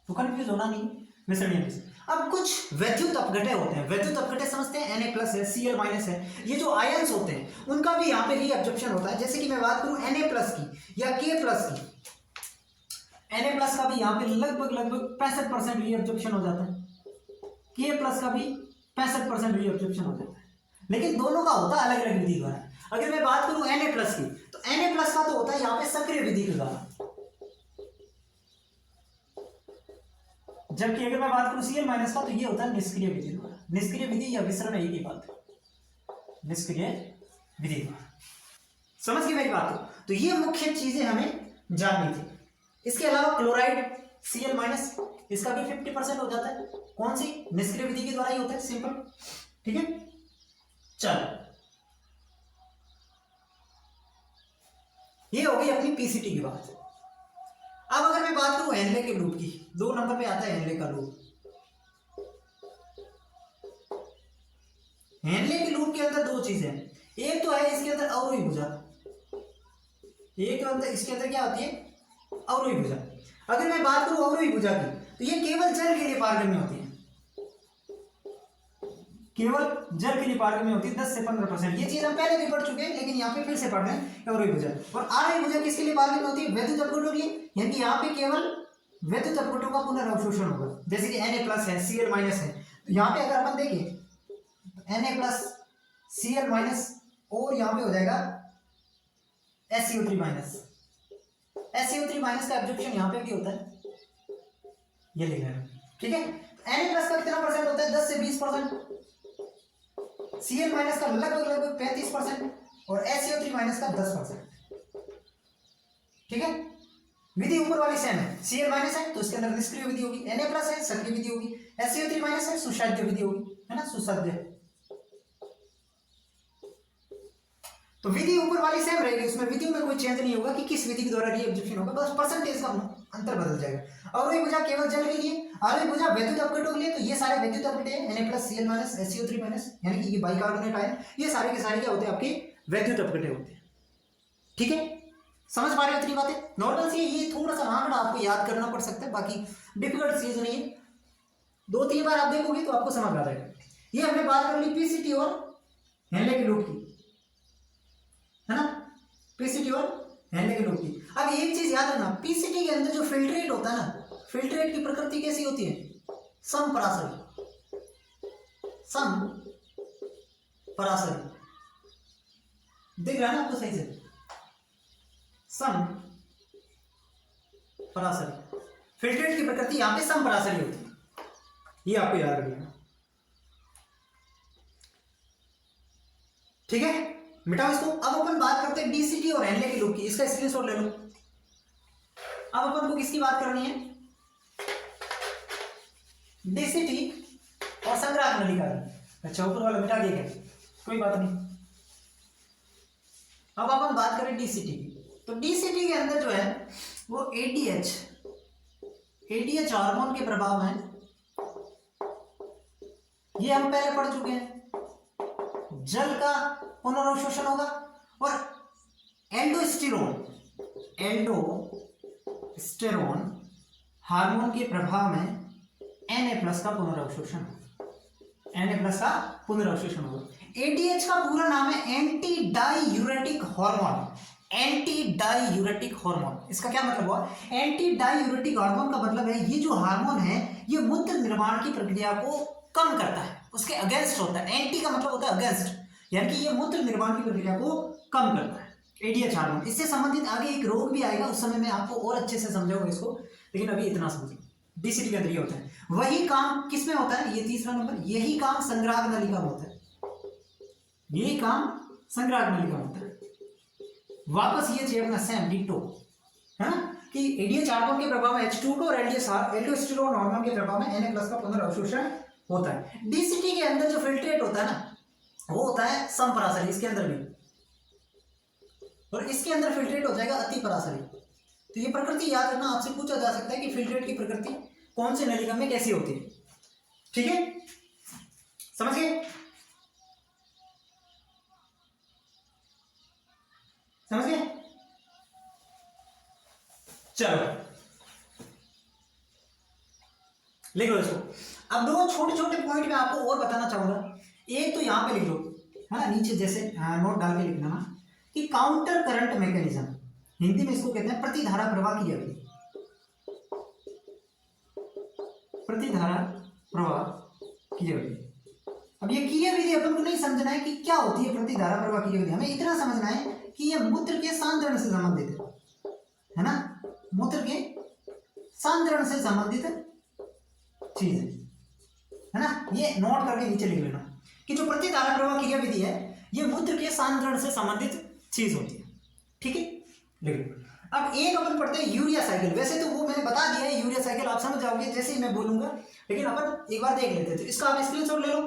तो कंफ्यूज होना नहीं, विसरणीय विधि। अब कुछ वैद्युत अपघटय होते हैं, वैद्युत अपघटय समझते हैं, Na+ है, Cl- है, ये जो आयंस होते हैं उनका भी यहाँ पे रीअब्जॉर्प्शन होता है। जैसे कि मैं बात करूं Na+ की या K+ की, Na+ का भी यहाँ पे लगभग 65% रीअब्जॉर्प्शन हो जाता है, K+ का भी 65% रीअब्जॉर्प्शन हो जाता है, लेकिन दोनों का होता है अलग अलग विधि द्वारा। अगर मैं बात करूं Na+ की, तो Na+ का तो होता है यहाँ पे सक्रिय विधि के द्वारा, जबकि अगर मैं बात करूं Cl- का, तो ये होता है निष्क्रिय विधि द्वारा। निष्क्रिय विधि या विसरण एक ही बात है, निष्क्रिय विधि द्वारा। समझ गए मेरी बात को? तो ये मुख्य चीजें हमें जाननी थी। इसके अलावा क्लोराइड Cl माइनस, इसका भी 50% हो जाता है। कौन सी? निष्क्रिय विधि के द्वारा ही होता है, सिंपल। ठीक है, चलो ये हो गई अपनी पीसीटी की बात। अब अगर मैं बात करूं हेनले के लूप की, 2 नंबर पे आता है हेनले का लूप। हेनले के लूप के अंदर 2 चीजें हैं। एक तो है इसके अंदर अवरोही भुजा, एक अंदर इसके अंदर क्या होती है? अवरोही भुजा। अगर मैं बात करूं अवरोही भुजा की, तो ये केवल जल के लिए पारगम्य होती है, केवल जल के लिए पारगम्य होती है 10 से 15%। ये चीज हम पहले भी पढ़ चुके हैं, लेकिन यहाँ पे फिर से पढ़ रहे हैं अवरोही भुजा। और आरोही भुजा किसके लिए पारगम्य होती है? वैद्युत अपघटों के लिए, यानी कि यहाँ पे केवल वैद्युत अपघटों का पुनर्अवशोषण होगा। जैसे कि Na+ है, Cl- है, तो यहाँ पे अगर अपन देखें Na+, Cl- और यहाँ पे हो जाएगा SiO3-। SiO3- का एब्जॉर्प्शन यहाँ पे भी होता है, ये लिख रहे हैं, ठीक है। Na+ का कितना परसेंट होता है? 10 से 20%। Cl- का लगभग 35% और SiO3- का 10%। ठीक है, विधि ऊपर वाली सेम है। Cl- है तो इसके अंदर निष्क्रिय विधि होगी, Na+ है सक्रिय विधि होगी, SiO3- है सुसाध्य विधि होगी, है ना, सुसाध्य। तो विधि ऊपर वाली सेम रहेगी, उसमें विधि में कोई चेंज नहीं होगा कि किस विधि के द्वारा रीएब्जॉर्प्शन होगा, बस परसेंटेज का अंतर बदल जाएगा। अवरोही भुजा केवल जल के लिए, आरोही भुजा वैद्युत अपघटों के लिए। तो ये सारे वैद्युत अपघट हैं, Na+, Cl-, SiO3-, यानी कि ये बाइकार्बोनेट आयन, ये सारे के सारे क्या होते हैं? आपके वैद्युत अपघट होते हैं। ठीक है, समझ पा रहे हो इतनी बातें? नॉर्मल सी, ये थोड़ा सा आंकड़ा आपको याद करना पड़ सकता है, बाकी डिफिकल्ट चीज नहीं है। 2-3 बार आप देखोगे तो आपको समझ आ जाएगा। ये हमने बात कर ली पीसीटी और हेनले के लूप की, है ना, पीसीटी और हेनले के लूप की। अब एक चीज याद रखना, पीसीटी के अंदर जो फिल्ट्रेट होता है ना, फिल्ट्रेट की प्रकृति कैसी होती है? समपरासरी, समपरासरी। दिख रहा है ना आपको सही से? समपरासरी, फिल्ट्रेट की प्रकृति यहां पे समपरासरी होती है, ये आपको याद रखना। ठीक है, मिटाओ इसको। अब अपन बात करते हैं डीसीटी और हेनले के लूप की, इसका स्क्रीनशॉट ले लो। अब अपन को किसकी बात करनी है? डीसीटी और संग्राहक नलिका की। अच्छा, ऊपर वाला मिटा दिया क्या? कोई बात नहीं। अब अपन बात करें डीसीटी की, तो डीसीटी के अंदर जो है वो एडीएच हार्मोन के प्रभाव में, ये हम पहले पढ़ चुके हैं, जल का पुनर्अवशोषण होगा और एल्डोस्टेरोन हार्मोन के प्रभाव में Na+ का पुनर्अवशोषण होगा, Na+ का पुनर्अवशोषण होगा। एडीएच का पूरा नाम है anti diuretic hormone. Anti diuretic hormone, इसका क्या मतलब हुआ? एंटी डाईयूरेटिक हार्मोन का मतलब है ये जो हार्मोन है ये मूत्र निर्माण की प्रक्रिया को कम करता है, उसके अगेंस्ट होता है। एंटी का मतलब होता है अगेंस्ट, यानी कि ये मूत्र निर्माण की प्रक्रिया को कम करता है, एडीएच हार्मोन। इससे संबंधित आगे एक रोग भी आएगा, उस समय मैं आपको और अच्छे से समझाऊंगा इसको, लेकिन अभी इतना समझिए। डीसीटी के अंदर ये होता है, वही काम किसमें होता है? ये तीसरा नंबर, यही काम संग्राहक नलिका में होता है, यही काम संग्राहक नलिका में होता है। वापस ये चाहिए अपना सेम डिट्टो, है ना, कि एडीएच हार्मोन के प्रभाव में H2O और एल्डोस्टेरोन हार्मोन के प्रभाव में Na+ का पुनर्अवशोषण होता है। डीसीटी के अंदर जो फिल्ट्रेट होता है ना, वो होता है समपरासरी, इसके अंदर भी, और इसके अंदर फिल्ट्रेट हो जाएगा अतिपरासरी। तो ये प्रकृति याद रखना, आपसे पूछा जा सकता है कि फिल्ट्रेट की प्रकृति कौन से नलिका में कैसी होती है। ठीक है, समझ गए? समझ गए? चलो लिख लो इसको। अब 2 छोटे छोटे पॉइंट में आपको और बताना चाहूंगा। एक तो यहां पे लिख लो, है ना, नीचे जैसे नोट डाल के लिखना ना, कि काउंटर करंट मैकेनिज्म, हिंदी में इसको कहते हैं प्रतिधारा प्रवाह क्रिया विधि। प्रतिधारा प्रवाह क्रिया विधि। अब ये क्रिया विधि अपन को नहीं समझना है कि क्या होती है प्रतिधारा प्रवाह क्रिया विधि, हमें इतना समझना है कि ये मूत्र के सांद्रण से संबंधित है ना, मूत्र के सांद्रण से संबंधित चीज है ना। ये नोट करके नीचे लिख लेना कि जो प्रतिधारा प्रवाह क्रिया विधि है ये मूत्र के सांद्रण से संबंधित चीज होती है। ठीक है, लिख। अब एक अपन पढ़ते हैं यूरिया साइकिल। वैसे तो वो मैंने बता दिया है यूरिया साइकिल, आप समझ जाओगे जैसे ही मैं बोलूंगा, लेकिन अपन एक बार देख लेते हैं। तो इसका आप स्क्रीनशॉट ले लो।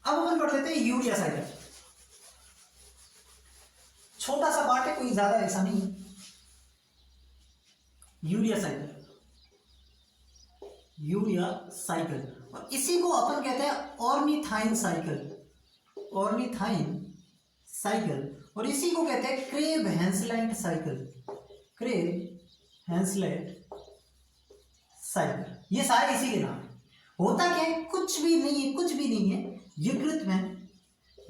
अब अपन पढ़ लेते हैं यूरिया साइकिल। छोटा सा पार्ट है, कोई ज्यादा ऐसा नहीं है। यूरिया साइकिल, यूरिया साइकिल, और इसी को अपन कहते हैं ऑर्निथाइन साइकिल, ऑर्निथाइन साइकिल, और इसी को कहते हैं क्रेब हेंसलैंड साइकिल, क्रेब हेंसलैंड साइकिल। ये सारे इसी के नाम है। होता क्या है, कुछ भी नहीं है, कुछ भी नहीं है।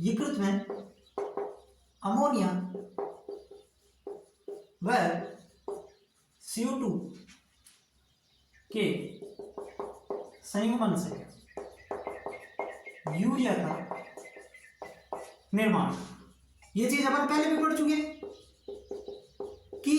यकृत में अमोनिया व CO2 के संयुग्मन से यूरिया का निर्माण। ये चीज अपन पहले भी पढ़ चुके हैं कि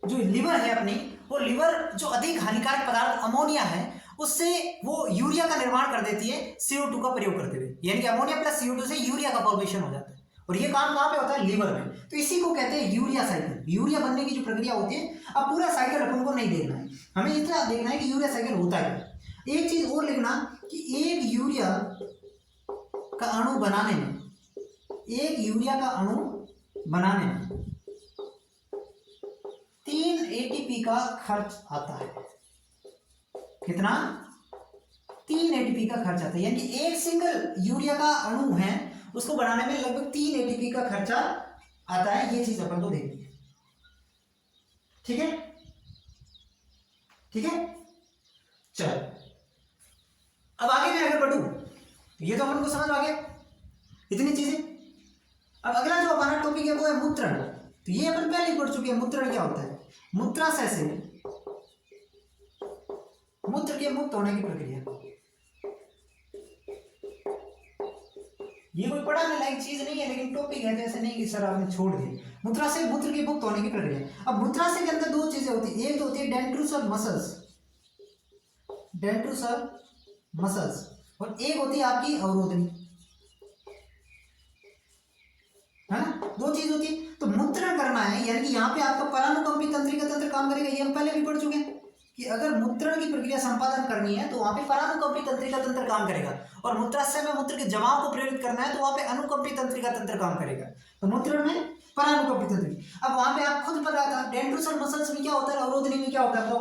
जो लिवर है अपनी, वो लिवर जो अधिक हानिकारक पदार्थ अमोनिया है उससे वो यूरिया का निर्माण कर देती है CO2 का प्रयोग करते हुए, यानी कि अमोनिया प्लस CO2 से यूरिया का फॉर्मेशन हो जाता है। और ये काम कहाँ पे होता है, लिवर में। तो इसी को कहते हैं यूरिया साइकिल। यूरिया बनने की जो प्रक्रिया होती है, अब पूरा साइकिल अपन को नहीं देखना है, हमें इतना देखना है कि यूरिया साइकिल होता है। एक चीज और लिखना कि एक यूरिया का अणु बनाने में, एक यूरिया का अणु बनाने में 3 ATP का खर्च आता है। कितना, 3 ATP का खर्च आता है, यानी कि एक सिंगल यूरिया का अणु है उसको बनाने में लगभग 3 ATP का खर्चा आता है। ये चीज अपन को देखनी है, ठीक है, ठीक है। चल अब आगे मैं अगर बढ़ूं, ये तो अपन को समझ आ गया इतनी चीजें। अब अगला जो हमारा टॉपिक है वो है मूत्रण। तो ये अपन पहले ही पढ़ चुके हैं। मूत्रण क्या होता है, मूत्राशय से मूत्र के मुक्त होने की प्रक्रिया। ये कोई पढ़ाने लायक चीज नहीं है, लेकिन टॉपिक है तो ऐसे नहीं कि सर आपने छोड़ दिए। मूत्राशय, मूत्र के मुक्त होने की प्रक्रिया। अब मूत्राशय के अंदर 2 चीजें होती है, एक तो होती है डेंड्रूस मसल्स, डेंड्रूस मसल्स, और एक होती है आपकी अवरोधनी, है ना, 2 चीज होती है। तो मूत्रण करना है, यानी कि यहाँ पे आपका परानुकंपी तंत्रिका तंत्र काम करेगा। ये हम पहले भी पढ़ चुके हैं कि अगर मूत्रण की प्रक्रिया संपादन करनी है तो वहां पे परानुकंपी तंत्रिका तंत्र काम करेगा, और मूत्राशय में मूत्र के जमाव को प्रेरित करना है तो वहां पे अनुकंपी तंत्रिका तंत्र काम करेगा। तो मूत्रण में परानुकंपी तंत्रिका। अब वहां पे आप खुद पता था डेंड्रूस मसल्स में क्या होता है, अवरोधनी में क्या होता है। तो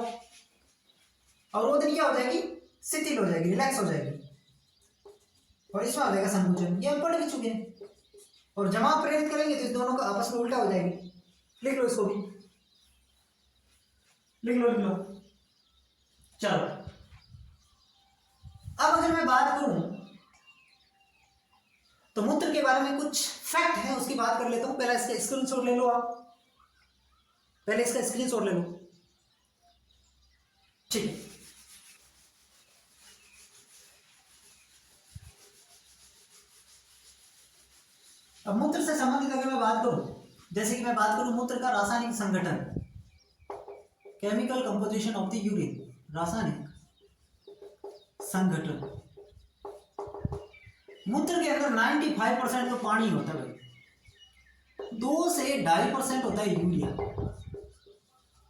अवरोधनी क्या हो जाएगी, शिथिल हो जाएगी, रिलैक्स हो जाएगी, और इसमें आ जाएगा संकुचन। ये हम पढ़ भी चुके हैं। और जमाव प्रेरित करेंगे तो इस दोनों का आपस में उल्टा हो जाएगी। लिख लो इसको भी, लिख लो, लिख लो। चलो अब अगर मैं बात करूं तो मूत्र के बारे में कुछ फैक्ट है, उसकी बात कर लेता हूं। पहले इसका स्क्रीनशॉट ले लो आप, पहले इसका स्क्रीनशॉट ले लो, ठीक है। अब मूत्र से संबंधित अगर मैं बात करूं, जैसे कि मैं बात करूं मूत्र का रासायनिक संगठन, chemical composition of the urine, रासायनिक संगठन। मूत्र के अंदर 95% तो पानी होता है भाई, 2 से 2.5% होता है यूरिया।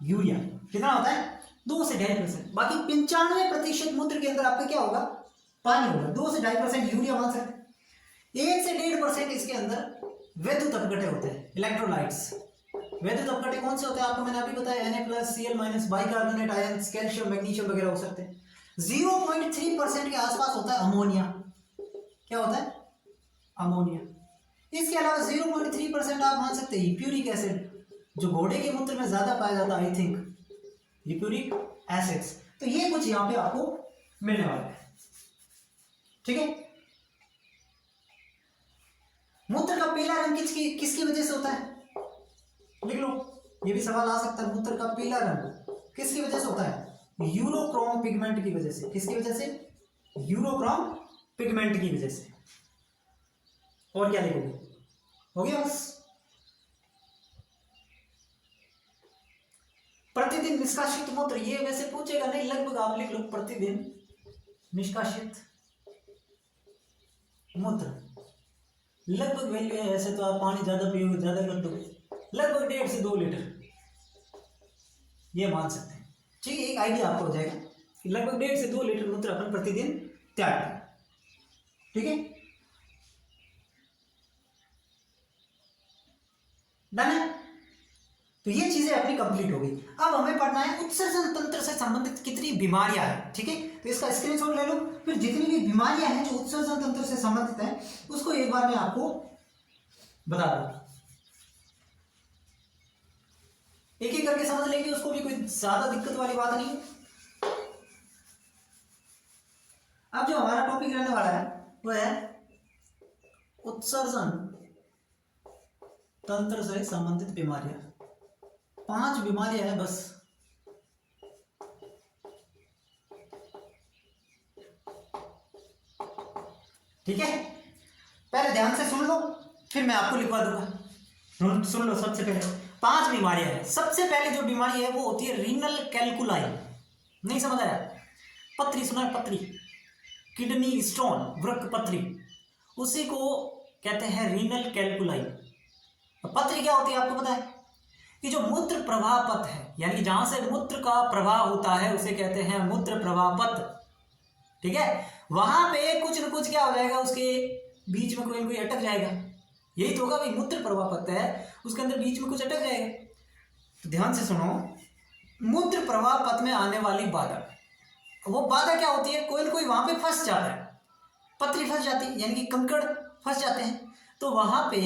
यूरिया कितना होता है, 2 से 2.5%। बाकी 95% मूत्र के अंदर आपका क्या होगा, पानी होगा। 2 से 2.5% यूरिया मान सकते हैं। 1 से 1.5% इसके अंदर वैद्युत अपघट्य होते हैं, इलेक्ट्रोलाइट्स। वैद्युत अपघट्य कौन से होते हैं आपको मैंने अभी बताया, Na+, Cl-, bicarbonate ions, calcium, magnesium वगैरह हो सकते हैं। 0.3% के आसपास होता है अमोनिया। क्या होता है, अमोनिया। इसके अलावा 0.3% आप मान सकते हैं प्यूरिक एसिड, जो घोड़े के मूत्र में ज्यादा पाया जाता है, आई थिंक प्यूरिक एसिड्स। तो ये कुछ यहां पे आपको मिलने वाला है, ठीक है। मूत्र का पीला रंग किसकी वजह से होता है, लिख लो, ये भी सवाल आ सकता है। मूत्र का पीला रंग किसकी वजह से होता है, यूरोक्रोम पिगमेंट की वजह से। किसकी वजह से, यूरोक्रोम पिगमेंट की वजह से। और क्या लिखोगे, हो गया बस। प्रतिदिन निष्कासित मूत्र, ये वैसे पूछेगा नहीं, लगभग आप लिख लो प्रतिदिन निष्कासित मूत्र। लगभग वैल्यू है, ऐसे तो आप पानी ज़्यादा पियोगे ज़्यादा कर दोगे, लगभग 1.5 से 2 लीटर ये मान सकते हैं। ठीक है, एक आइडिया आपको हो जाएगा कि लगभग 1.5 से 2 लीटर मूत्र अपन प्रतिदिन त्याग करें। ठीक है, डन है। तो ये चीजें अपनी कंप्लीट हो गई। अब हमें पढ़ना है उत्सर्जन तंत्र से संबंधित कितनी बीमारियां हैं। ठीक है, तो इसका स्क्रीनशॉट ले लो, फिर जितनी भी बीमारियां हैं जो उत्सर्जन तंत्र से संबंधित हैं उसको एक बार मैं आपको बता दूं। एक एक करके समझ लेंगे, उसको भी कोई ज्यादा दिक्कत वाली बात नहीं है। अब जो हमारा टॉपिक रहने वाला है वो है उत्सर्जन तंत्र से संबंधित बीमारियां। 5 बीमारियां हैं बस। ठीक है, पहले ध्यान से सुन लो, फिर मैं आपको लिखवा दूंगा। सुन लो, सबसे पहले 5 बीमारियां हैं। सबसे पहले जो बीमारी है वो होती है रीनल कैलकुलाई। नहीं समझ आया? पथरी सुना है? पथरी, किडनी स्टोन, वृक्क पथरी, उसी को कहते हैं रीनल कैलकुलाई। पथरी क्या होती है आपको पता है? कि जो मूत्र प्रवाह पथ है, यानी जहां से मूत्र का प्रवाह होता है उसे कहते हैं मूत्र प्रवाह पथ। ठीक है, वहां पे कुछ न कुछ क्या हो जाएगा, उसके बीच में कोई न कोई अटक जाएगा। यही तो होगा भाई, मूत्र प्रवाह पथ है, उसके अंदर बीच में कुछ अटक जाएगा। तो ध्यान से सुनो, मूत्र प्रवाह पथ में आने वाली बाधा, वो बाधा क्या होती है? कोई न कोई वहां पे फंस जाता है, पथरी फंस जाती है, यानी कि कंकड़ फंस जाते हैं। तो वहां पे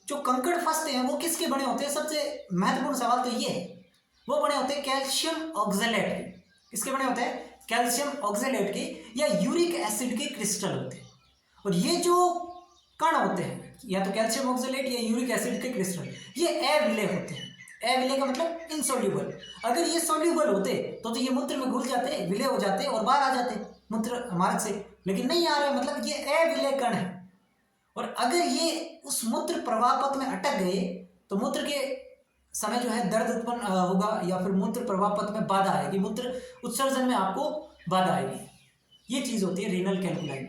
जो कंकड़ फंसते हैं वो किसके बने होते हैं? सबसे महत्वपूर्ण सवाल तो ये है, वो बने होते हैं कैल्शियम ऑक्जेलेट के। किसके बने होते हैं? कैल्शियम ऑक्जेलेट के या यूरिक एसिड के क्रिस्टल होते हैं। और ये जो कण होते हैं, या तो कैल्शियम ऑक्जेलेट या यूरिक एसिड के क्रिस्टल, ये अविलेय होते हैं। अविलेय का मतलब इनसोल्यूबल। अगर ये सोल्यूबल होते तो ये मूत्र में घुल जाते, विलय हो जाते और बाहर आ जाते मूत्र मार्ग से, लेकिन नहीं आ रहे, मतलब ये अविलेय कण है। और अगर ये उस मूत्र प्रवाह पथ में अटक गए तो मूत्र के समय जो है दर्द उत्पन्न होगा, या फिर मूत्र प्रवाह पथ में बाधा आएगी, मूत्र उत्सर्जन में आपको बाधा आएगी। ये चीज होती है रीनल कैलकुलाई।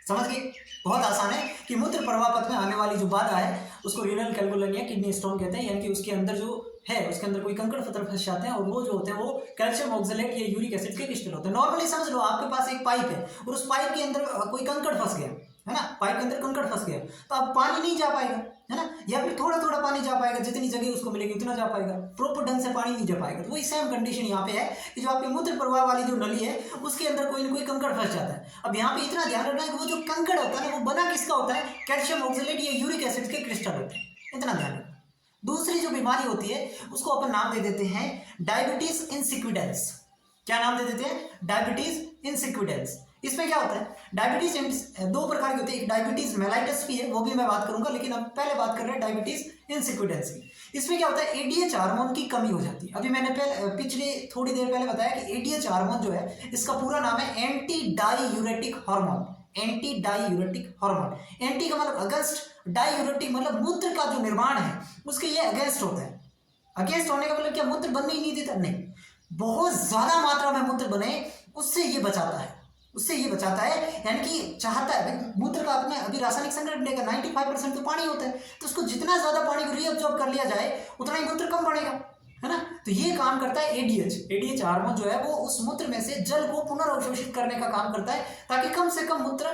समझ गए? बहुत आसान है कि मूत्र प्रवाह पथ में आने वाली जो बाधा है उसको रीनल कैलकुलाई या किडनी स्टोन कहते हैं। यानी कि उसके अंदर जो है, उसके अंदर कोई कंकड़ पत्थर फंस जाते हैं, और वो जो होते हैं वो कैल्शियम ऑक्जेलेट या यूरिक एसिड के क्रिस्टल होते हैं। नॉर्मली समझ लो, आपके पास एक पाइप है और उस पाइप के अंदर कोई कंकड़ फंस गया है ना, पाइप के अंदर कंकड़ फंस गया, तो अब पानी नहीं जा पाएगा, है ना, या फिर थोड़ा थोड़ा पानी जा पाएगा, जितनी जगह उसको मिलेगी उतना जा पाएगा, प्रॉपर ढंग से पानी नहीं जा पाएगा। तो वही सेम कंडीशन यहाँ पे है कि जो आपके मूत्र प्रवाह वाली जो नली है उसके अंदर कोई ना कोई कंकड़ फंस जाता है। अब यहाँ पे इतना ध्यान रखना है कि वो जो कंकड़ होता है ना, वो बना किसका होता है? कैल्शियम ऑक्जेलेट या यूरिक एसिड के क्रिस्टल होते हैं, इतना ध्यान रखना। दूसरी जो बीमारी होती है उसको अपन नाम दे देते हैं डायबिटीज इंसिक्विडेंस। क्या नाम दे देते हैं? डायबिटीज इंसिक्विडेंस। इसमें क्या होता है? डायबिटीज 2 प्रकार की होती है, एक डायबिटीज मेलाइटस भी है, वो भी मैं बात करूंगा, लेकिन अब पहले बात कर रहे हैं डायबिटीज इंसिक्विडेंस की। इसमें क्या होता है? एडीएच हार्मोन की कमी हो जाती है। अभी मैंने पिछले थोड़ी देर पहले बताया कि एडीएच हार्मोन जो है, इसका पूरा नाम है anti diuretic hormone. Anti diuretic hormone, anti का मतलब अगेंस्ट, डाईयूरेटिक मतलब मूत्र का जो निर्माण है उसके ये अगेंस्ट होता है। अगेंस्ट होने का मतलब क्या? मूत्र बनने ही नहीं देता, नहीं, बहुत ज्यादा मात्रा में मूत्र बने उससे ये बचाता है, उससे ये बचाता है। यानी कि चाहता है भाई, मूत्र का अपने अभी रासायनिक संगठन का 95% तो पानी होता है, तो उसको जितना ज्यादा पानी को रीअब्जॉर्ब कर लिया जाए उतना ही मूत्र कम बनेगा, है ना। तो ये काम करता है एडीएच हार्मोन जो है, वो उस मूत्र में से जल को पुनर्अवशोषित करने का काम करता है ताकि कम से कम मूत्र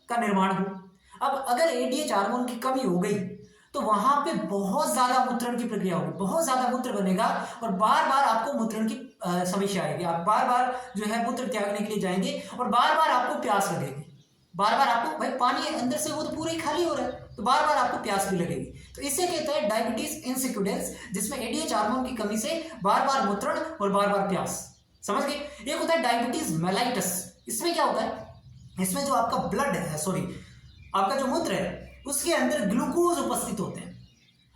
का निर्माण हो। अब अगर एडीएच हार्मोन की कमी हो गई तो वहां पे बहुत ज्यादा मूत्रण की प्रक्रिया होगी, बहुत ज्यादा मूत्र बनेगा और बार बार आपको मूत्रण की समस्या आएगी। आप बार बार जो है मूत्र त्यागने के लिए जाएंगे और बार बार आपको प्यास लगेगी, बार बार आपको, भाई पानी अंदर से वो तो पूरे ही खाली हो रहा है, तो बार बार आपको प्यास भी लगेगी। तो इसे कहते हैं डायबिटीज इंसिक्विडेंस, जिसमें एडीएच हार्मोन की कमी से बार बार मूत्रण और बार बार प्यास। समझ गए? एक होता है डायबिटीज मेलाइटस। इसमें क्या होता है? इसमें जो आपका ब्लड है, सॉरी आपका जो मूत्र है उसके अंदर ग्लूकोज उपस्थित होते हैं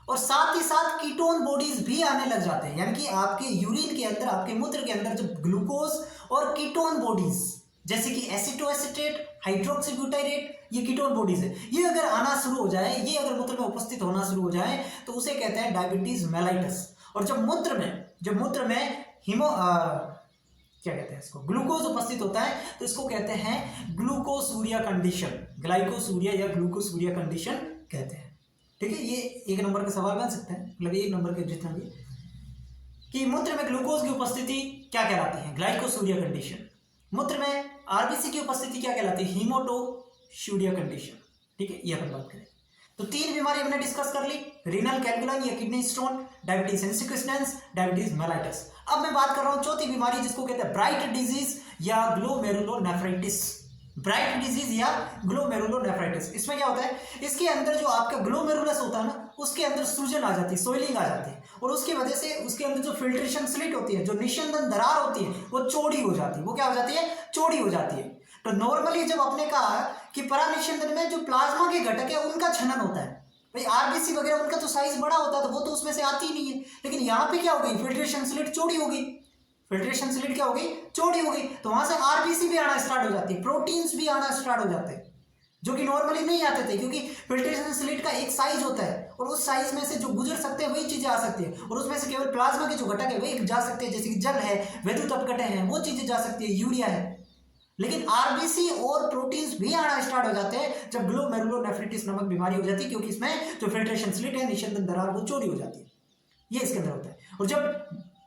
और साथ ही साथ कीटोन बॉडीज भी आने लग जाते हैं। यानी कि आपके यूरिन के अंदर, आपके मूत्र के अंदर जो ग्लूकोज और कीटोन बॉडीज जैसे कि एसिटोएसिटेट, हाइड्रोक्सीब्यूटाइरेट, ये कीटोन बॉडीज है, ये अगर आना शुरू हो जाए, ये अगर मूत्र में उपस्थित होना शुरू हो जाए तो उसे कहते हैं डायबिटीज मेलाइटस। और जब मूत्र में क्या कहते हैं इसको, ग्लूकोज उपस्थित होता है तो इसको कहते हैं ग्लूकोसूरिया कंडीशन, ग्लाइकोसूरिया या ग्लूकोसूरिया कंडीशन कहते हैं। ठीक है, ये एक नंबर का सवाल बन सकता है, मतलब एक नंबर के जितना भी, कि मूत्र में ग्लूकोज की उपस्थिति क्या कहलाती है? Glycosuria condition. मूत्र में आरबीसी की उपस्थिति क्या कहलाती है? हीमोटोशूरिया कंडीशन। ठीक है, ये अपन बात करें तो 3 बीमारी हमने डिस्कस कर ली, रीनल कैलकुलन या kidney stone, diabetes insipidus, diabetes mellitus. अब मैं बात कर रहा हूं चौथी बीमारी जिसको कहते हैं ब्राइट डिजीज या ग्लोमेरुलोनेफ्राइटिस। ब्राइट डिजीज या ग्लोमेरुलोनेफ्राइटिस, इसमें क्या होता है, इसके अंदर जो आपका ग्लोमेरुलस होता है ना, उसके अंदर सूजन आ जाती है, सोइलिंग आ जाती है, और उसकी वजह से उसके अंदर जो फिल्ट्रेशन स्लिट होती है, जो निस्यंदन दरार होती है, वो चौड़ी हो जाती है। वो क्या हो जाती है? चौड़ी हो जाती है। तो नॉर्मली जब आपने कहा कि परानिस्यंदन में जो प्लाज्मा के घटक है उनका छनन होता है, भाई आरबीसी वगैरह उनका तो साइज बड़ा होता है, तो वो तो उसमें से आती ही नहीं है। लेकिन यहाँ पे क्या हो गई? फिल्ट्रेशन स्लिट चौड़ी हो गई। फिल्ट्रेशन स्लिट क्या हो गई? चौड़ी हो गई। तो वहां से आरबीसी भी आना स्टार्ट हो जाती है, प्रोटीन्स भी आना स्टार्ट हो जाते हैं, जो कि नॉर्मली नहीं आते थे, क्योंकि फिल्ट्रेशन स्लिट का एक साइज होता है और उस साइज में से जो गुजर सकते हैं वही चीजें आ सकती है, और उसमें से केवल प्लाज्मा के जो घटक है वही जा सकते हैं, जैसे कि जल है, वैद्युत अपघटन है, वो चीजें जा सकती है, यूरिया है। लेकिन आरबीसी और प्रोटीन्स भी आना स्टार्ट हो जाते हैं जब ग्लोमेरुलोनेफ्राइटिस नामक बीमारी हो जाती है, क्योंकि इसमें जो फिल्ट्रेशन स्लिट है, निस्यंदन दरार, वो चौड़ी हो जाती है। ये इसके अंदर होता है। और जब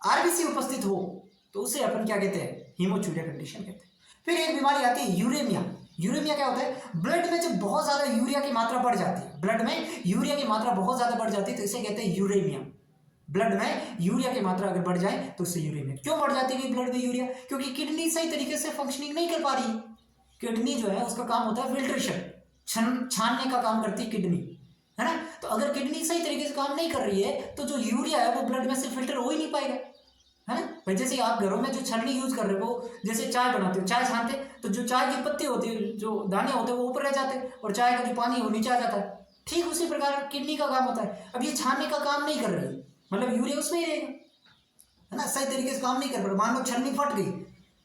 आरबीसी उपस्थित हो तो उसे अपन क्या कहते हैं? हीमोचूरिया कंडीशन कहते हैं। फिर एक बीमारी आती है यूरेमिया। यूरेमिया क्या होता है? ब्लड में जब बहुत ज्यादा यूरिया की मात्रा बढ़ जाती है, ब्लड में यूरिया की मात्रा बहुत ज्यादा बढ़ जाती है, तो इसे कहते हैं यूरेमिया। ब्लड में यूरिया की मात्रा अगर बढ़ जाए तो इससे यूरेमिया। क्यों बढ़ जाती है ब्लड में यूरिया? क्योंकि किडनी सही तरीके से फंक्शनिंग नहीं कर पा रही है। किडनी जो है उसका काम होता है फिल्ट्रेशन, छानने का काम करती है किडनी, है ना। तो अगर किडनी सही तरीके से काम नहीं कर रही है तो जो यूरिया है वो ब्लड में से फिल्टर हो ही नहीं पाएगा, है ना। भाई जैसे आप घरों में जो छलनी यूज कर रहे हो, जैसे चाय बनाते हो, चाय छानते, तो जो चाय की पत्ती होती है, जो दाने होते हैं वो ऊपर रह जाते हैं और चाय का जो पानी है वो नीचे आ जाता है। ठीक उसी प्रकार किडनी का काम होता है। अब ये छानने का काम नहीं कर रही, मतलब यूरिया उसमें ही रहेगा, है ना, सही तरीके से काम नहीं कर रहा। मान लो छलनी फट गई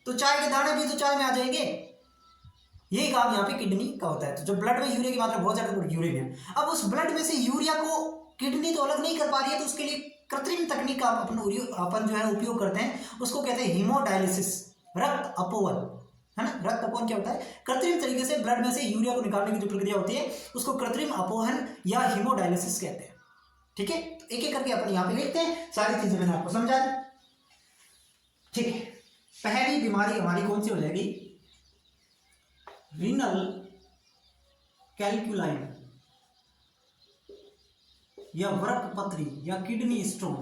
तो चाय के दाने भी तो चाय में आ जाएंगे। यही काम यहाँ पे किडनी का होता है। तो जब ब्लड में यूरिया की मात्रा बहुत ज्यादा यूरिया, अब उस ब्लड में से यूरिया को किडनी तो अलग नहीं कर पा रही है, तो उसके लिए कृत्रिम तकनीक का अपन जो है उपयोग करते हैं, उसको कहते हैं हीमोडायलिसिस, रक्त अपोवन, है ना। रक्त अपोहन क्या होता है? कृत्रिम तरीके से ब्लड में से यूरिया को निकालने की जो प्रक्रिया होती है उसको कृत्रिम अपोहन या हीमोडायलिसिस कहते हैं। ठीक है, एक एक करके अपन यहाँ पे लिखते हैं, सारी चीजें मैंने आपको समझा दी। ठीक है, पहली बीमारी हमारी कौन सी हो जाएगी? रीनल कैलकुलाइन या वृक्कपत्री या किडनी स्टोन।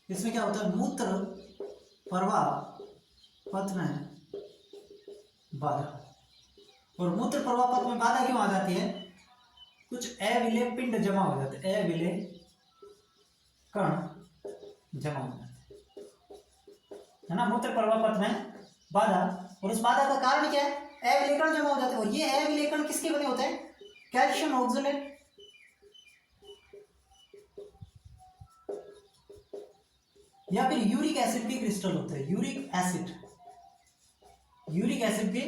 इसमें क्या होता है? मूत्र प्रवाह पथ में बाधा। और मूत्र प्रवाह पथ में बाधा क्यों आ जाती है? कुछ अविलेय पिंड जमा हो जाते हैं, अविलेय कण जमा हो जाते हैं, है ना। मूत्र प्रवाह पथ में बाधा, और उस बाधा का कारण क्या है? अविलेय कण जमा हो जाते हैं। और ये अविलेय कण किसके बने होते हैं? कैल्शियम ऑक्सलेट या फिर यूरिक एसिड के क्रिस्टल होते हैं। यूरिक एसिड के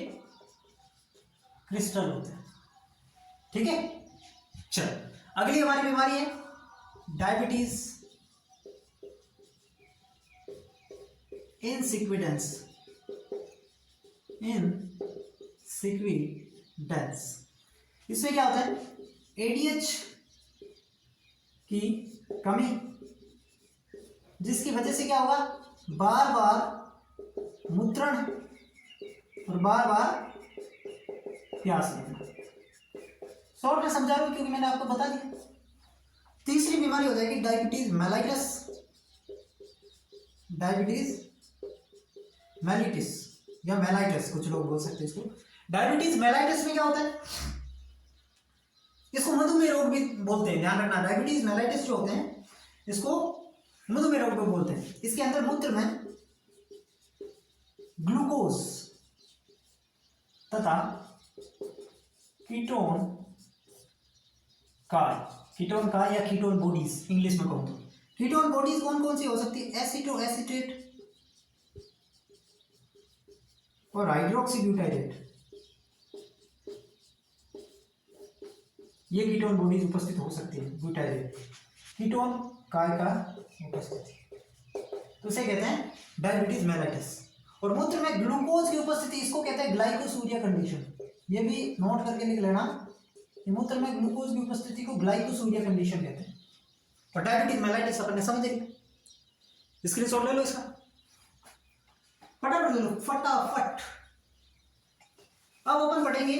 क्रिस्टल होते हैं। ठीक है, चलो अगली हमारी बीमारी है डायबिटीज इंसिक्विडेंस। इसमें क्या होता है? एडीएच की कमी, जिसकी वजह से क्या होगा? बार बार मूत्रण और बार बार प्यास लगना। शॉर्ट में समझा रहा हूं क्योंकि मैंने आपको बता दिया। तीसरी बीमारी हो जाएगी डायबिटीज मेलिटिस या मेलाइटिस, कुछ लोग बोल सकते हैं इसको। डायबिटीज मेलाइटिस में क्या होता है? इसको मधुमेह रोग भी बोलते हैं, ध्यान रखना। डायबिटीज मेलाइटिस जो होते हैं इसको मधुमेह रोग भी बोलते हैं। इसके अंदर मूत्र में ग्लूकोज तथा कीटोन का या कीटोन बॉडीज इंग्लिश में कहूं तो। कीटोन बॉडीज कौन कौन सी हो सकती है? एसिटोएसिटेट और हाइड्रोक्सीब्यूटाइरेट, ये कीटोन बॉडीज उपस्थित हो सकती है। ब्यूटाइरेट कीटोन काय का उपस्थिति, तो इसे कहते हैं डायबिटीज मेलाइटिस। और मूत्र में ग्लूकोज की उपस्थिति, इसको कहते हैं ग्लाइकोसूरिया कंडीशन। ये भी नोट करके लिख लेना कि मूत्र में ग्लूकोज की उपस्थिति को ग्लाइकोसूरिया कंडीशन कहते हैं। और डायबिटीज मेलाइटिस अपन ने समझ लिया, स्क्रीनशॉट ले लो इसका, फटाफट ले लो फटाफट। अब अपन पढ़ेंगे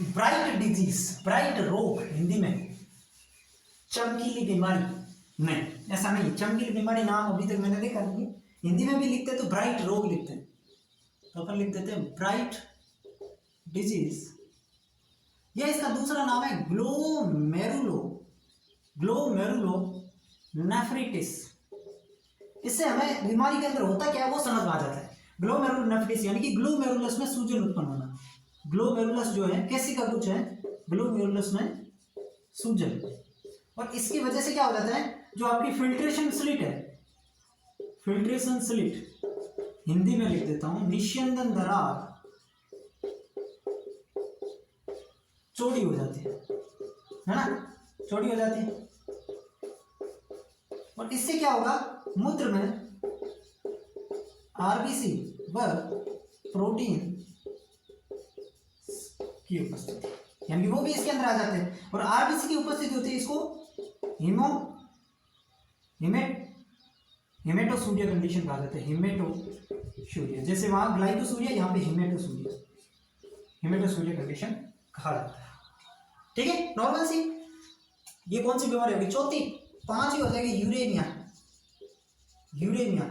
ब्राइट डिजीज, ब्राइट रोग, हिंदी में चमकीली बीमारी। नहीं, ऐसा नहीं, चमकीली बीमारी नाम अभी तक मैंने देखा नहीं, हिंदी में भी लिखते हैं तो ब्राइट रोग लिखते हैं, तो अपन लिख देते हैं ब्राइट डिजीज। यह इसका दूसरा नाम है ग्लोमेरुलोनेफ्रिटिस। इससे हमें बीमारी के अंदर होता क्या है वो समझ में आ जाता है। ग्लोमेरुलोनेफ्रिटिस यानी कि ग्लोमेरुलस में सूजन उत्पन्न होना। ग्लोमेरुलस जो है केसिका कुछ है, ग्लोमेरुलस में सूजन, और इसकी वजह से क्या हो जाता है, जो आपकी फिल्ट्रेशन स्लिट है, फिल्ट्रेशन स्लिट हिंदी में लिख देता हूं, निस्यंदन दरार चौड़ी हो जाती है ना, चौड़ी हो जाती है। और इससे क्या होगा, मूत्र में आरबीसी व प्रोटीन की उपस्थिति, यानी वो भी इसके अंदर आ जाते हैं। और आरबीसी की उपस्थिति होती है, इसको हिमेटोसूरिया कंडीशन कहा जाता है, हिमेटोसूरिया। जैसे वहां ग्लाइकोसूरिया, यहाँ पे हिमेटोसूरिया कंडीशन कहा जाता है। ठीक है, नॉर्मल सी। ये कौन सी बीमारी होगी, चौथी, पांचवी हो जाएगी यूरेमिया।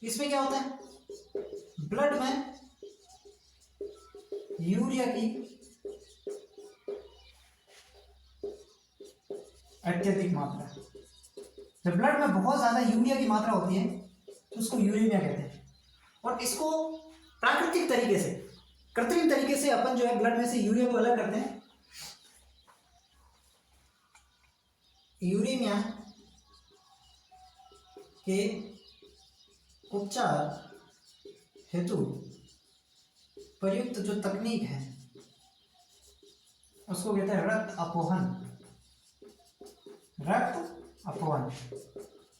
इसमें क्या होता है, ब्लड में यूरिया की अत्यधिक मात्रा। जब ब्लड में बहुत ज्यादा यूरिया की मात्रा होती है तो उसको यूरेमिया कहते हैं। और इसको प्राकृतिक तरीके से, कृत्रिम तरीके से अपन जो है ब्लड में से यूरिया को अलग करते हैं। यूरेमिया के उपचार हेतु प्रयुक्त जो तकनीक है उसको कहते हैं रक्त अपोहन,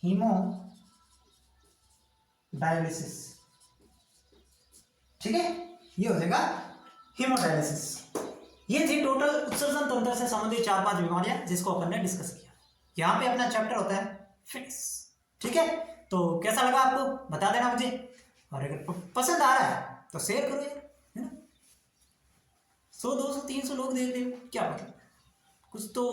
हीमोडायलिसिस। ठीक है, ये हो जाएगा हीमोडायलिसिस। ये थी टोटल उत्सर्जन तंत्र से संबंधित 4-5 बीमारियां जिसको अपन ने डिस्कस किया। यहाँ पे अपना चैप्टर होता है फिनिश। ठीक है, तो कैसा लगा आपको बता देना मुझे, और अगर पसंद आ रहा है तो शेयर करो यार, है ना। 100, 200, 300 लोग देख रहे हो, क्या मतलब, कुछ तो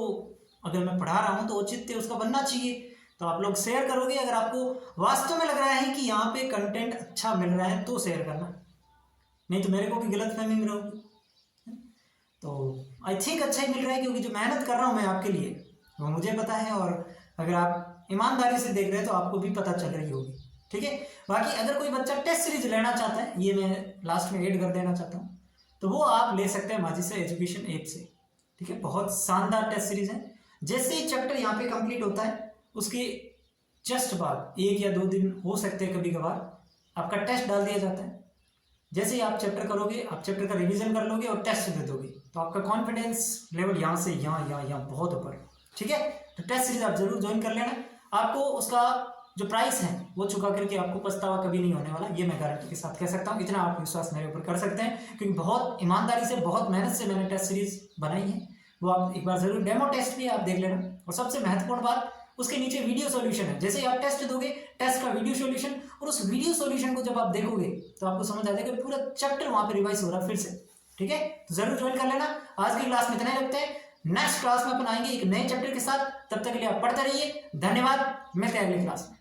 अगर मैं पढ़ा रहा हूँ तो औचित्य उसका बनना चाहिए। तो आप लोग शेयर करोगे, अगर आपको वास्तव में लग रहा है कि यहाँ पे कंटेंट अच्छा मिल रहा है तो शेयर करना, नहीं तो मेरे को भी गलतफहमी में रहोगी। तो आई थिंक अच्छा ही मिल रहा है, क्योंकि जो मेहनत कर रहा हूँ मैं आपके लिए वो मुझे पता है, और अगर आप ईमानदारी से देख रहे हैं तो आपको भी पता चल रही होगी। ठीक है, बाकी अगर कोई बच्चा टेस्ट सीरीज लेना चाहता है, ये मैं लास्ट में ऐड कर देना चाहता हूँ, तो वो आप ले सकते हैं माजिद एजुकेशन ऐप से। ठीक है, बहुत शानदार टेस्ट सीरीज है। जैसे ही चैप्टर यहाँ पे कंप्लीट होता है उसके जस्ट बाद 1 या 2 दिन हो सकते हैं कभी कभार आपका टेस्ट डाल दिया जाता है। जैसे ही आप चैप्टर करोगे, आप चैप्टर का रिवीजन कर लोगे और टेस्ट दे दोगे, तो आपका कॉन्फिडेंस लेवल यहाँ से यहाँ बहुत ऊपर। ठीक है, तो टेस्ट सीरीज आप जरूर ज्वाइन कर लेना। आपको उसका जो प्राइस है वो चुका करके आपको पछतावा कभी नहीं होने वाला, ये मैं गारंटी के साथ कह सकता हूँ। इतना आप विश्वास मेरे ऊपर कर सकते हैं, क्योंकि बहुत ईमानदारी से, बहुत मेहनत से मैंने टेस्ट सीरीज बनाई है। वो आप एक बार जरूर डेमो टेस्ट भी आप देख लेना। और सबसे महत्वपूर्ण बात, उसके नीचे वीडियो सॉल्यूशन है। जैसे ही आप टेस्ट दोगे, टेस्ट का वीडियो सॉल्यूशन, और उस वीडियो सॉल्यूशन को जब आप देखोगे तो आपको समझ आ जाएगा पूरा चैप्टर वहां पे रिवाइज हो रहा है फिर से। ठीक है, तो जरूर ज्वाइन कर लेना। आज की क्लास में इतना ही रखते हैं, नेक्स्ट क्लास में अपन आएंगे एक नए चैप्टर के साथ। तब तक के लिए आप पढ़ते रहिए। धन्यवाद, मिलते हैं अगली क्लास में।